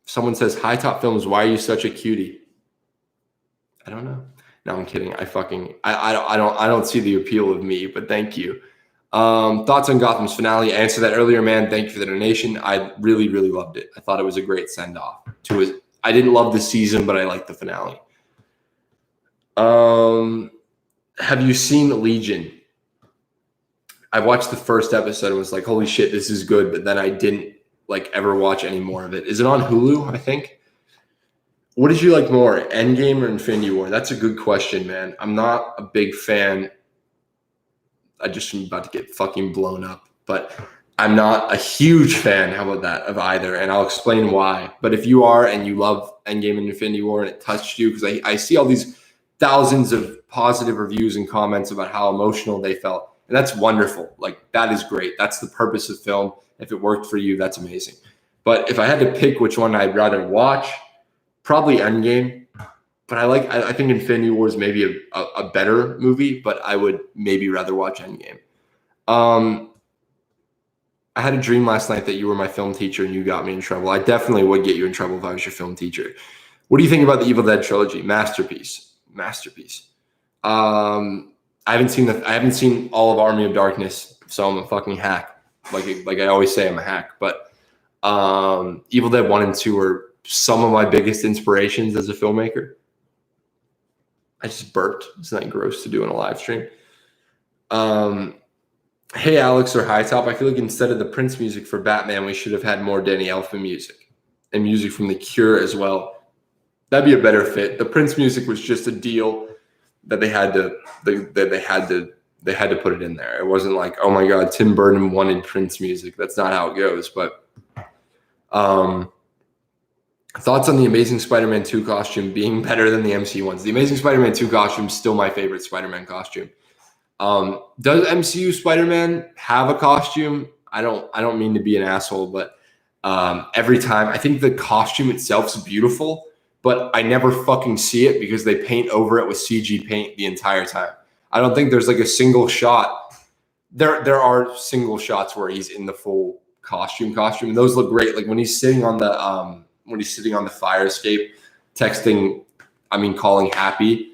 Someone says, HiTop Films, why are you such a cutie? I don't know. No, I'm kidding. I don't see the appeal of me, but thank you. Thoughts on Gotham's finale? I answered that earlier, man. Thank you for the donation. I really, really loved it. I thought it was a great send-off to it. I didn't love the season, but I liked the finale. Have you seen Legion? I watched the first episode and was like, holy shit, this is good. But then I didn't like ever watch any more of it. Is it on Hulu, I think? What did you like more, Endgame or Infinity War? That's a good question, man. I'm not a big fan. I just am about to get fucking blown up. But I'm not a huge fan, how about that, of either. And I'll explain why. But if you are and you love Endgame and Infinity War and it touched you, because I see all these thousands of positive reviews and comments about how emotional they felt. And that's wonderful. Like, that is great. That's the purpose of film. If it worked for you, that's amazing. But if I had to pick which one I'd rather watch, probably Endgame. But I think Infinity War is maybe a better movie, but I would maybe rather watch Endgame. I had a dream last night that you were my film teacher and you got me in trouble. I definitely would get you in trouble if I was your film teacher. What do you think about the Evil Dead trilogy? Masterpiece. I haven't seen all of Army of Darkness, so I'm a fucking hack. Like I always say, I'm a hack. But Evil Dead 1 and 2 are some of my biggest inspirations as a filmmaker. I just burped. Isn't that gross to do in a live stream? Hey, Alex or HiTop, I feel like instead of the Prince music for Batman, we should have had more Danny Elfman music and music from The Cure as well. That'd be a better fit. The Prince music was just a deal that they had to put it in there. It wasn't like, oh my God, Tim Burton wanted Prince music. That's not how it goes. But thoughts on the Amazing Spider-Man 2 costume being better than the MCU ones. The Amazing Spider-Man 2 costume is still my favorite Spider-Man costume. Does MCU Spider-Man have a costume? I don't mean to be an asshole, but every time I think the costume itself is beautiful, but I never fucking see it because they paint over it with CG paint the entire time. I don't think there's like a single shot there are single shots where he's in the full costume, and those look great. Like when he's sitting on the fire escape, texting, calling Happy,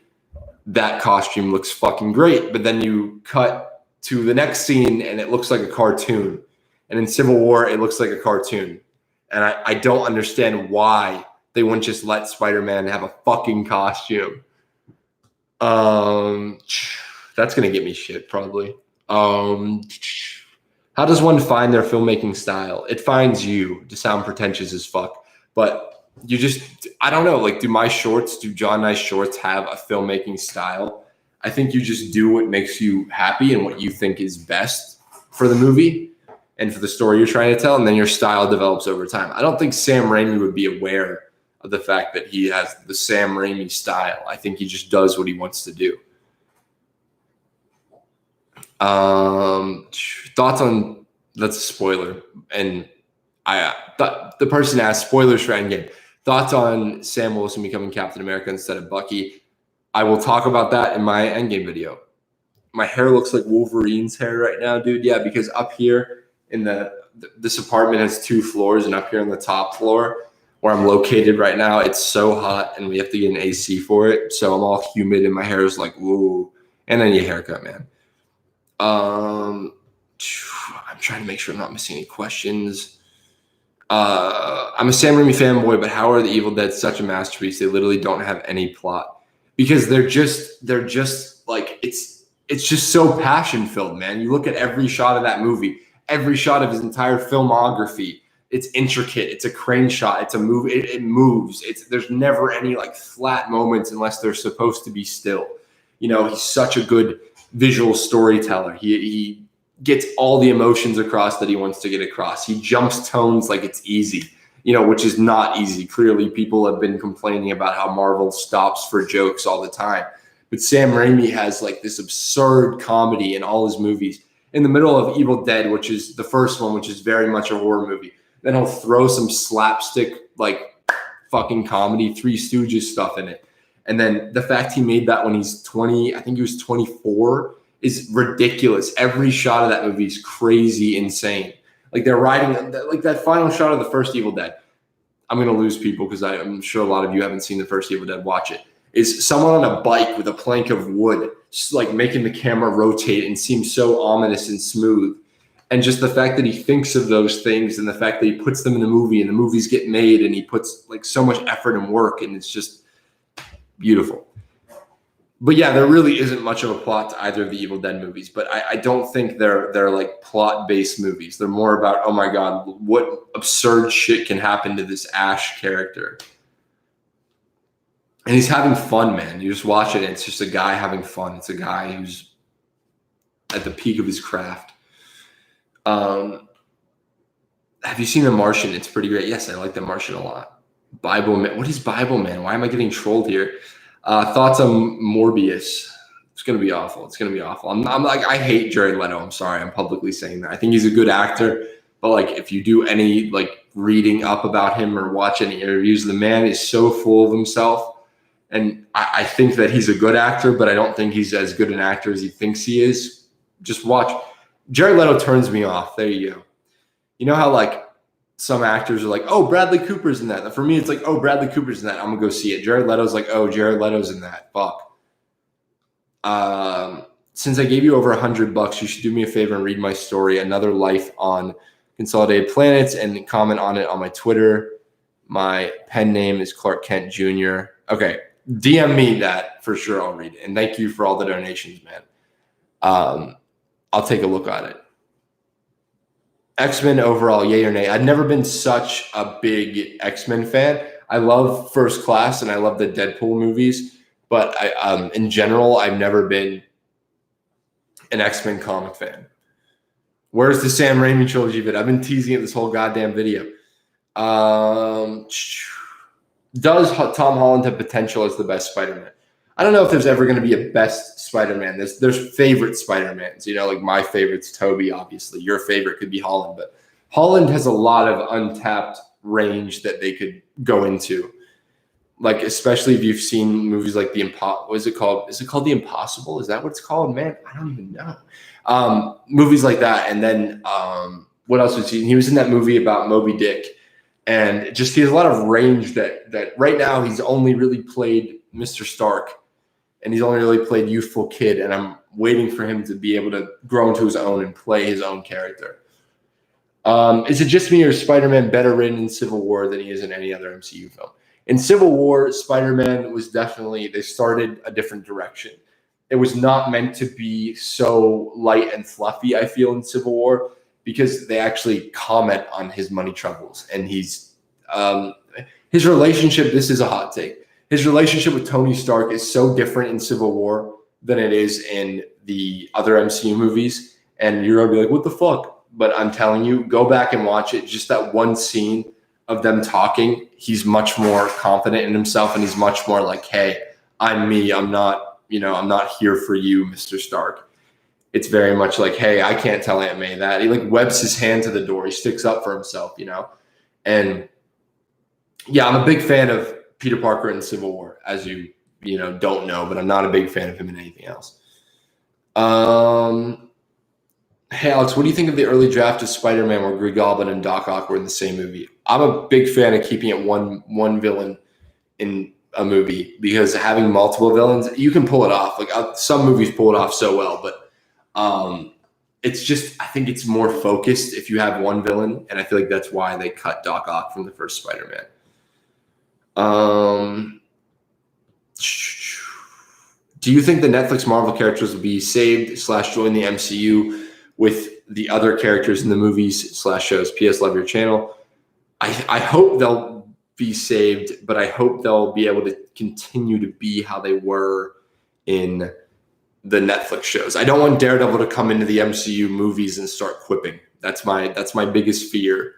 that costume looks fucking great. But then you cut to the next scene and it looks like a cartoon. And in Civil War, it looks like a cartoon. And I don't understand why they wouldn't just let Spider-Man have a fucking costume. That's going to get me shit probably. How does one find their filmmaking style? It finds you, to sound pretentious as fuck. But I don't know, like, do John and I's shorts have a filmmaking style? I think you just do what makes you happy and what you think is best for the movie and for the story you're trying to tell, and then your style develops over time. I don't think Sam Raimi would be aware of the fact that he has the Sam Raimi style. I think he just does what he wants to do. Thoughts on, that's a spoiler, and the person asked spoilers for Endgame. Thoughts on Sam Wilson becoming Captain America instead of Bucky? I will talk about that in my Endgame video. My hair looks like Wolverine's hair right now, dude. Yeah, because up here in this apartment has 2 floors, and up here on the top floor where I'm located right now, it's so hot and we have to get an AC for it. So I'm all humid and my hair is like, woo. And then your haircut, man. I'm trying to make sure I'm not missing any questions. I'm a Sam Raimi fanboy, but how are the Evil Dead such a masterpiece? They literally don't have any plot because they're just like, it's just so passion filled, man. You look at every shot of that movie, every shot of his entire filmography. It's intricate. It's a crane shot. It's a move. It moves. There's never any like flat moments unless they're supposed to be still. You know, he's such a good visual storyteller. He gets all the emotions across that he wants to get across. He jumps tones like it's easy, which is not easy. Clearly, people have been complaining about how Marvel stops for jokes all the time. But Sam Raimi has like this absurd comedy in all his movies. In the middle of Evil Dead, which is the first one, which is very much a horror movie, then he'll throw some slapstick, like fucking comedy, Three Stooges stuff in it. And then the fact he made that when he's 20, I think he was 24, is ridiculous. Every shot of that movie is crazy, insane. Like they're riding, like that final shot of the first Evil Dead. I'm going to lose people because I'm sure a lot of you haven't seen the first Evil Dead. Watch it. Is someone on a bike with a plank of wood, just like making the camera rotate and seem so ominous and smooth. And just the fact that he thinks of those things and the fact that he puts them in the movie and the movies get made and he puts like so much effort and work, and it's just beautiful. But yeah, there really isn't much of a plot to either of the Evil Dead movies, but I don't think they're like plot-based movies. They're more about, oh my God, what absurd shit can happen to this Ash character. And he's having fun, man. You just watch it and it's just a guy having fun. It's a guy who's at the peak of his craft. Have you seen The Martian? It's pretty great. Yes, I like The Martian a lot. Bible Man. What is Bible Man? Why am I getting trolled here? Thoughts on Morbius? It's going to be awful. It's going to be awful. I'm like, I hate Jared Leto. I'm sorry. I'm publicly saying that. I think he's a good actor. But like, if you do any like reading up about him or watch any interviews, the man is so full of himself. And I think that he's a good actor, but I don't think he's as good an actor as he thinks he is. Just watch. Jared Leto turns me off. There you go. You know how like some actors are like, oh, Bradley Cooper's in that. For me, it's like, oh, Bradley Cooper's in that. I'm going to go see it. Jared Leto's like, oh, Jared Leto's in that. Fuck. Since I gave you over $100, you should do me a favor and read my story, Another Life on Consolidated Planets, and comment on it on my Twitter. My pen name is Clark Kent Jr. Okay. DM me that for sure. I'll read it. And thank you for all the donations, man. I'll take a look at it. X-Men overall, yay or nay? I've never been such a big X-Men fan. I love First Class and I love the Deadpool movies, but in general, I've never been an X-Men comic fan. Where's the Sam Raimi trilogy bit? I've been teasing it this whole goddamn video. Does Tom Holland have potential as the best Spider-Man? I don't know if there's ever going to be a best Spider-Man. There's favorite Spider-Mans. Like my favorite's Tobey, obviously. Your favorite could be Holland. But Holland has a lot of untapped range that they could go into. like especially if you've seen movies like what is it called? Is it called The Impossible? Is that what it's called? Man, I don't even know. Movies like that. And then what else was he? He was in that movie about Moby Dick, and just he has a lot of range that right now he's only really played Mr. Stark, and he's only really played youthful kid. And I'm waiting for him to be able to grow into his own and play his own character. Is it just me, or is Spider-Man better written in Civil War than he is in any other MCU film? In Civil War, Spider-Man was definitely, they started a different direction. It was not meant to be so light and fluffy, I feel, in Civil War, because they actually comment on his money troubles. And his relationship, this is a hot take, his relationship with Tony Stark is so different in Civil War than it is in the other MCU movies. And you're going to be like, what the fuck? But I'm telling you, go back and watch it. Just that one scene of them talking, he's much more confident in himself, and he's much more like, hey, I'm me. I'm not here for you, Mr. Stark. It's very much like, hey, I can't tell Aunt May that. He like webs his hand to the door. He sticks up for himself, And yeah, I'm a big fan of Peter Parker in Civil War, as you don't know, but I'm not a big fan of him in anything else. Hey, Alex, what do you think of the early draft of Spider-Man where Green Goblin and Doc Ock were in the same movie? I'm a big fan of keeping it one villain in a movie, because having multiple villains, you can pull it off. Like some movies pull it off so well, but it's just, I think it's more focused if you have one villain, and I feel like that's why they cut Doc Ock from the first Spider-Man. Do you think the Netflix Marvel characters will be saved / join the MCU with the other characters in the movies / shows? PS, love your channel. I hope they'll be saved, but I hope they'll be able to continue to be how they were in the Netflix shows. I don't want Daredevil to come into the MCU movies and start quipping. That's my biggest fear.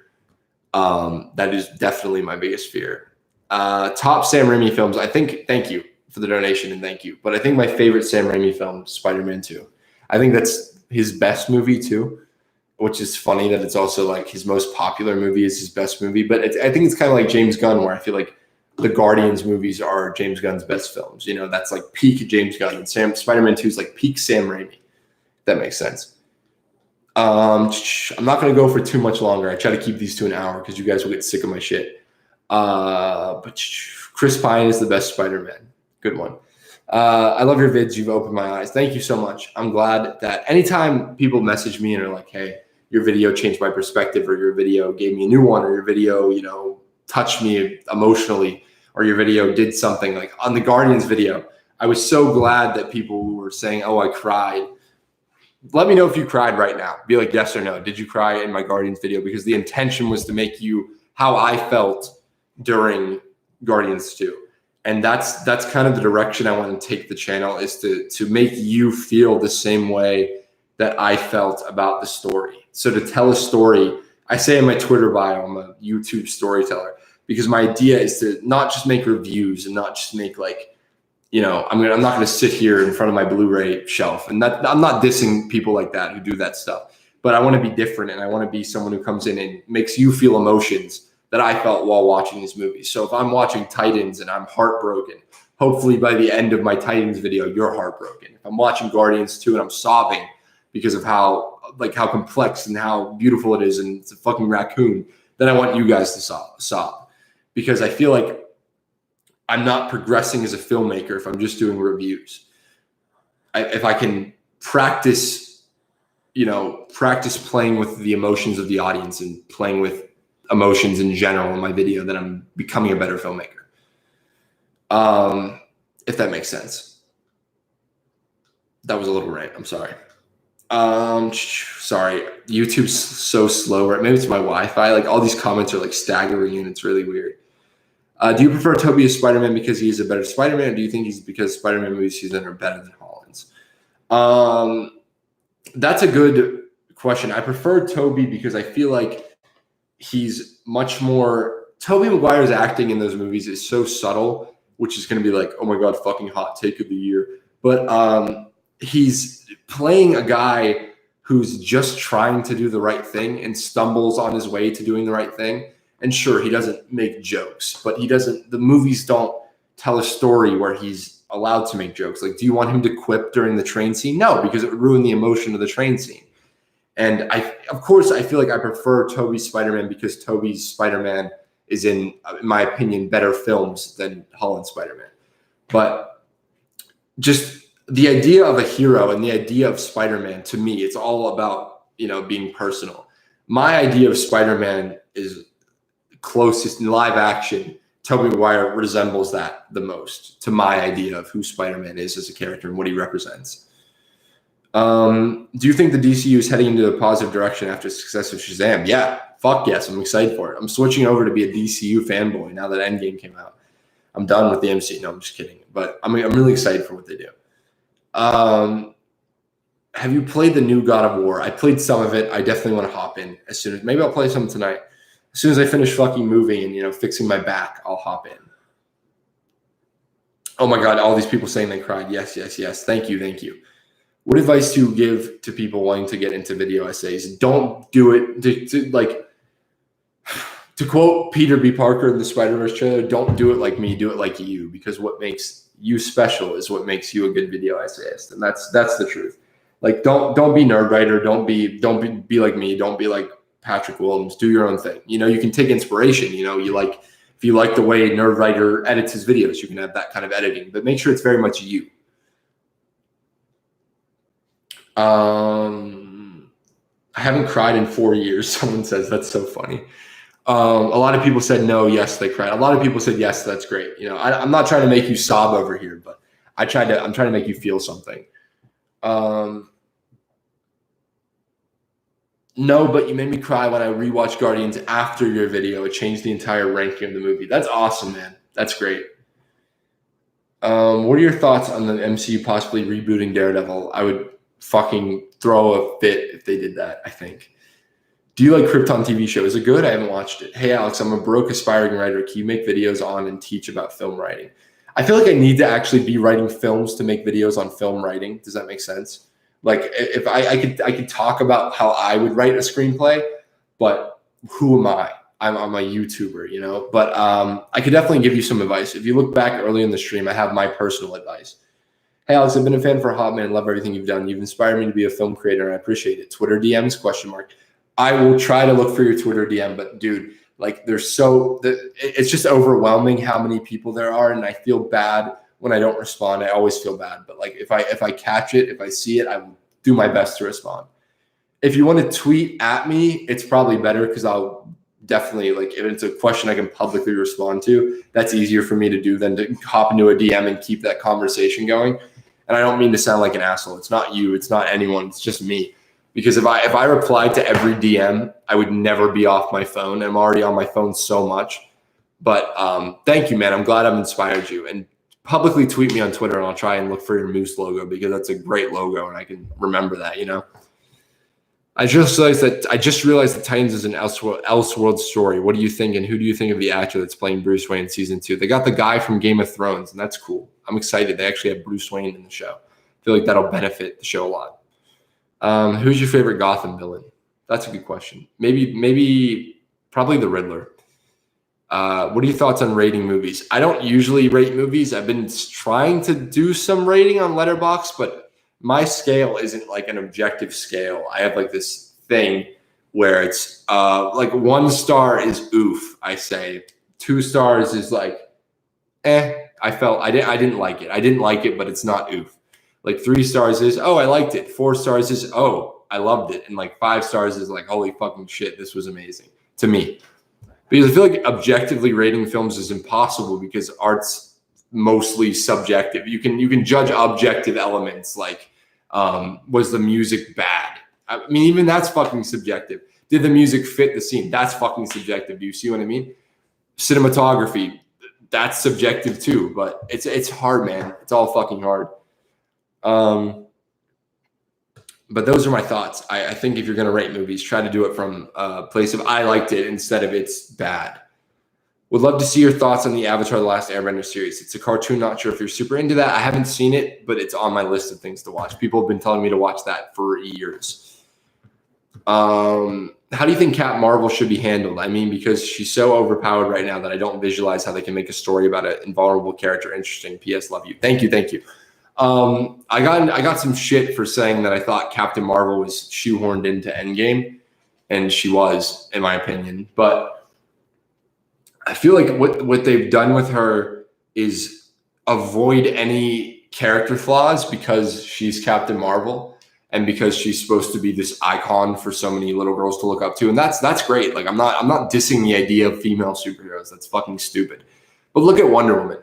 That is definitely my biggest fear. Top Sam Raimi films. Thank you for the donation, and thank you. But I think my favorite Sam Raimi film, Spider-Man 2. I think that's his best movie too, which is funny that it's also like his most popular movie is his best movie. But I think it's kind of like James Gunn, where I feel like the Guardians movies are James Gunn's best films. That's like peak James Gunn, and Spider-Man 2 is like peak Sam Raimi. If that makes sense. I'm not going to go for too much longer. I try to keep these to an hour because you guys will get sick of my shit. But Chris Pine is the best Spider-Man. Good one. I love your vids. You've opened my eyes. Thank you so much. I'm glad that anytime people message me and are like, hey, your video changed my perspective, or your video gave me a new one, or your video, touched me emotionally, or your video did something. Like on the Guardians video, I was so glad that people were saying, oh, I cried. Let me know if you cried right now. Be like, yes or no. Did you cry in my Guardians video? Because the intention was to make you how I felt during Guardians 2. And that's kind of the direction I want to take the channel, is to make you feel the same way that I felt about the story. So to tell a story, I say in my Twitter bio, I'm a YouTube storyteller, because my idea is to not just make reviews and not just make like, I'm not going to sit here in front of my Blu-ray shelf, and I'm not dissing people like that who do that stuff, but I want to be different, and I want to be someone who comes in and makes you feel emotions that I felt while watching these movies. So if I'm watching Titans and I'm heartbroken, hopefully by the end of my Titans video, you're heartbroken. If I'm watching Guardians 2 and I'm sobbing because of how complex and how beautiful it is, and it's a fucking raccoon, then I want you guys to sob. Because I feel like I'm not progressing as a filmmaker if I'm just doing reviews. If I can practice playing with the emotions of the audience and playing with emotions in general in my video, then I'm becoming a better filmmaker. If that makes sense. That was a little rant. I'm sorry. Sorry. YouTube's so slow. Right? Maybe it's my Wi-Fi. Like all these comments are like staggering, and it's really weird. Do you prefer Tobey as Spider-Man because he's a better Spider-Man, or do you think he's because Spider-Man movies he's in are better than Holland's? That's a good question. I prefer Tobey because I feel like he's much more. Tobey Maguire's acting in those movies is so subtle, which is going to be like, oh my God, fucking hot take of the year. But he's playing a guy who's just trying to do the right thing and stumbles on his way to doing the right thing. And sure, he doesn't make jokes, but the movies don't tell a story where he's allowed to make jokes. Like, do you want him to quip during the train scene? No, because it would ruin the emotion of the train scene. And of course, I feel like I prefer Tobey's Spider-Man because Tobey's Spider-Man is in my opinion, better films than Holland's Spider-Man. But just the idea of a hero and the idea of Spider-Man, to me, it's all about, being personal. My idea of Spider-Man is closest in live action. Tobey Maguire resembles that the most to my idea of who Spider-Man is as a character and what he represents. Do you think the DCU is heading into a positive direction after the success of Shazam? Yeah, fuck yes. I'm excited for it. I'm switching over to be a DCU fanboy now that Endgame came out. I'm done with the MCU. No, I'm just kidding. But I'm really excited for what they do. Have you played the new God of War? I played some of it. I definitely want to hop in as soon as, maybe I'll play some tonight. As soon as I finish fucking moving and, fixing my back, I'll hop in. Oh my God, all these people saying they cried. Yes, yes, yes. Thank you, thank you. What advice do you give to people wanting to get into video essays? Don't do it to quote Peter B. Parker in the Spider-Verse trailer, don't do it like me, do it like you, because what makes you special is what makes you a good video essayist. And that's the truth. Like, don't be nerd writer. Don't be like me. Don't be like Patrick Williams. Do your own thing. You can take inspiration. If you like the way nerd writer edits his videos, you can have that kind of editing, but make sure it's very much you. I haven't cried in 4 years. Someone says that's so funny. A lot of people said no, yes, they cried. A lot of people said yes, that's great. I'm not trying to make you sob over here, but I'm trying to make you feel something. No, but you made me cry when I rewatched Guardians after your video. It changed the entire ranking of the movie. That's awesome, man. That's great. What are your thoughts on the MCU possibly rebooting Daredevil? I would fucking throw a fit if they did that, I think. Do you like Krypton TV show? Is it good? I haven't watched it. Hey, Alex, I'm a broke aspiring writer. Can you make videos on and teach about film writing? I feel like I need to actually be writing films to make videos on film writing. Does that make sense? Like, if I could talk about how I would write a screenplay, but who am I? I'm a YouTuber, But I could definitely give you some advice. If you look back early in the stream, I have my personal advice. Hey, Alex, I've been a fan for a hot minute. Love everything you've done. You've inspired me to be a film creator, and I appreciate it. Twitter DMs, ? I will try to look for your Twitter DM, but dude, like it's just overwhelming how many people there are, and I feel bad when I don't respond. I always feel bad, but like if I catch it, if I see it, I will do my best to respond. If you want to tweet at me, it's probably better because I'll definitely, like, if it's a question I can publicly respond to, that's easier for me to do than to hop into a DM and keep that conversation going. And I don't mean to sound like an asshole. It's not you. It's not anyone. It's just me. Because if I replied to every DM, I would never be off my phone. I'm already on my phone so much. But thank you, man. I'm glad I've inspired you. And publicly tweet me on Twitter, and I'll try and look for your Moose logo because that's a great logo, and I can remember that, I just realized that Titans is an Elseworld story. What do you think, and who do you think of the actor that's playing Bruce Wayne in season 2? They got the guy from Game of Thrones, and that's cool. I'm excited. They actually have Bruce Wayne in the show. I feel like that'll benefit the show a lot. Who's your favorite Gotham villain? That's a good question. Probably the Riddler. What are your thoughts on rating movies? I don't usually rate movies. I've been trying to do some rating on Letterboxd, but my scale isn't like an objective scale. I have like this thing where it's like 1 star is oof, I say. 2 stars is like, I didn't like it. I didn't like it, but it's not oof. Like 3 stars is, oh, I liked it. 4 stars is, oh, I loved it. And like 5 stars is like, holy fucking shit, this was amazing to me. Because I feel like objectively rating films is impossible because art's mostly subjective. You can judge objective elements like, was the music bad? I mean, even that's fucking subjective. Did the music fit the scene? That's fucking subjective. Do you see what I mean? Cinematography, that's subjective too, but it's hard, man. It's all fucking hard. But those are my thoughts. I think if you're going to rate movies, try to do it from a place of I liked it instead of it's bad. Would love to see your thoughts on the Avatar: The Last Airbender series. It's a cartoon. Not sure if you're super into that. I haven't seen it, but it's on my list of things to watch. People have been telling me to watch that for years. how do you think Captain Marvel should be handled? I mean, because she's so overpowered right now that I don't visualize how they can make a story about an invulnerable character interesting. P.S. Love you. Thank you. Thank you. I got some shit for saying that I thought Captain Marvel was shoehorned into Endgame, and she was, in my opinion. But I feel like what they've done with her is avoid any character flaws because she's Captain Marvel and because she's supposed to be this icon for so many little girls to look up to. And that's great. Like I'm not dissing the idea of female superheroes. That's fucking stupid. But look at Wonder Woman.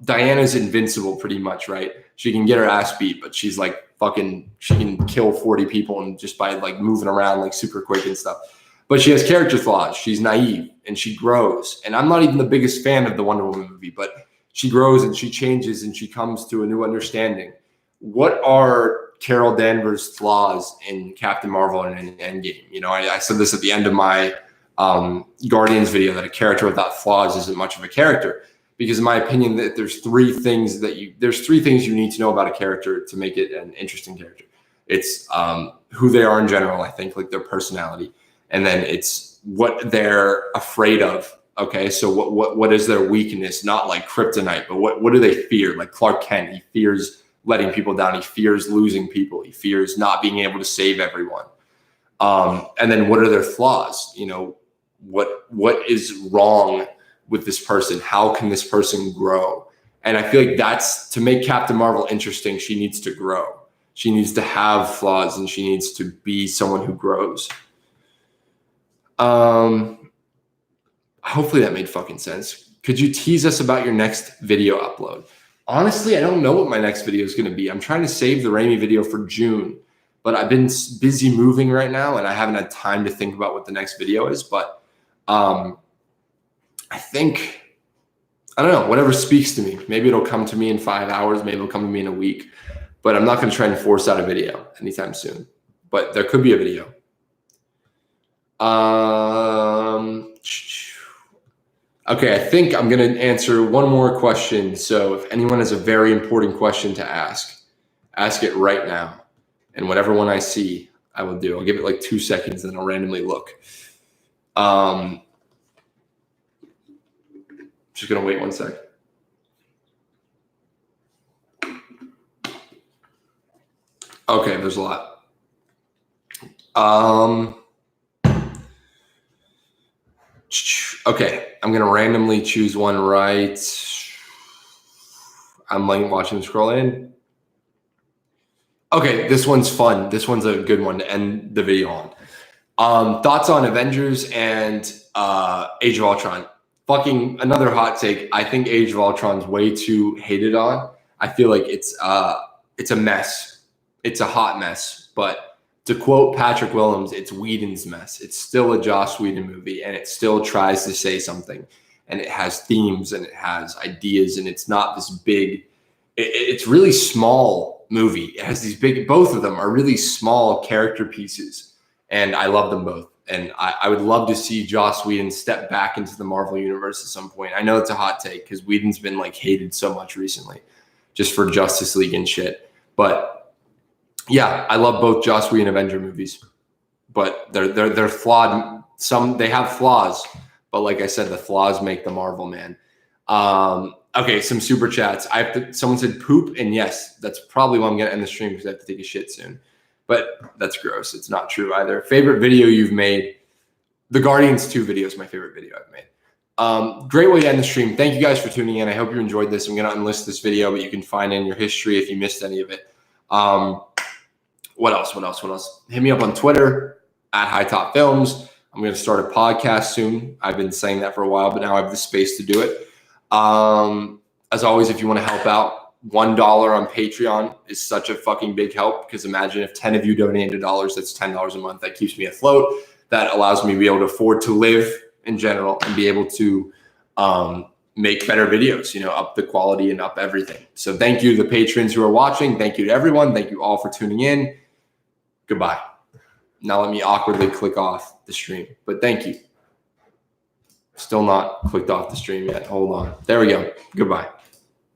Diana's invincible pretty much, right? She can get her ass beat, but she's like fucking, she can kill 40 people and just by like moving around like super quick and stuff. But she has character flaws. She's naive and she grows. And I'm not even the biggest fan of the Wonder Woman movie, but she grows and she changes and she comes to a new understanding. What are Carol Danvers' flaws in Captain Marvel and in Endgame? You know, I said this at the end of my Guardians video, that a character without flaws isn't much of a character. Because in my opinion, that there's three things you need to know about a character to make it an interesting character. It's who they are in general, I think, like their personality. And then it's what they're afraid of. Okay, so what is their weakness? Not like kryptonite, but what do they fear? Like Clark Kent, he fears letting people down. He fears losing people. He fears not being able to save everyone. And then what are their flaws? You know, what is wrong with this person? How can this person grow? And I feel like that's, to make Captain Marvel interesting, she needs to grow. She needs to have flaws and she needs to be someone who grows. Hopefully that made fucking sense. Could you tease us about your next video upload? Honestly, I don't know what my next video is going to be. I'm trying to save the Raimi video for June, but I've been busy moving right now and I haven't had time to think about what the next video is. But I think, I don't know, whatever speaks to me. Maybe it'll come to me in 5 hours. Maybe it'll come to me in a week. But I'm not going to try and force out a video anytime soon. But there could be a video. Okay, I think I'm going to answer one more question. So if anyone has a very important question to ask it right now. And whatever one I see, I will do. I'll give it like 2 seconds and then I'll randomly look. Just going to wait 1 sec. Okay, there's a lot. Okay, I'm going to randomly choose one right. I'm like watching scroll in. Okay, this one's fun. This one's a good one to end the video on. Thoughts on Avengers and Age of Ultron. Fucking another hot take. I think Age of Ultron's way too hated on. I feel like it's a mess. It's a hot mess. But to quote Patrick Willems, it's Whedon's mess. It's still a Joss Whedon movie, and it still tries to say something. And it has themes, and it has ideas, and it's not this big. It's really small movie. It has these big. Both of them are really small character pieces, and I love them both. And I would love to see Joss Whedon step back into the Marvel universe at some point. I know it's a hot take because Whedon's been like hated so much recently just for Justice League and shit. But yeah, I love both Joss Whedon Avenger movies, but they're flawed. They have flaws, but like I said, the flaws make the Marvel, man. Okay, some super chats. Someone said poop, and yes, that's probably why I'm gonna end the stream because I have to take a shit soon. But that's gross. It's not true either. Favorite video you've made? The Guardians 2 video is my favorite video I've made. Great way to end the stream. Thank you guys for tuning in. I hope you enjoyed this. I'm going to unlist this video, but you can find it in your history if you missed any of it. What else? Hit me up on Twitter at HiTop Films. I'm going to start a podcast soon. I've been saying that for a while, but now I have the space to do it. As always, if you want to help out, $1 on Patreon is such a fucking big help because imagine if 10 of you donated $1, that's $10 a month. That keeps me afloat. That allows me to be able to afford to live in general and be able to make better videos, you know, up the quality and up everything. So thank you to the patrons who are watching. Thank you to everyone. Thank you all for tuning in. Goodbye. Now let me awkwardly click off the stream, but thank you. Still not clicked off the stream yet. Hold on. There we go. Goodbye.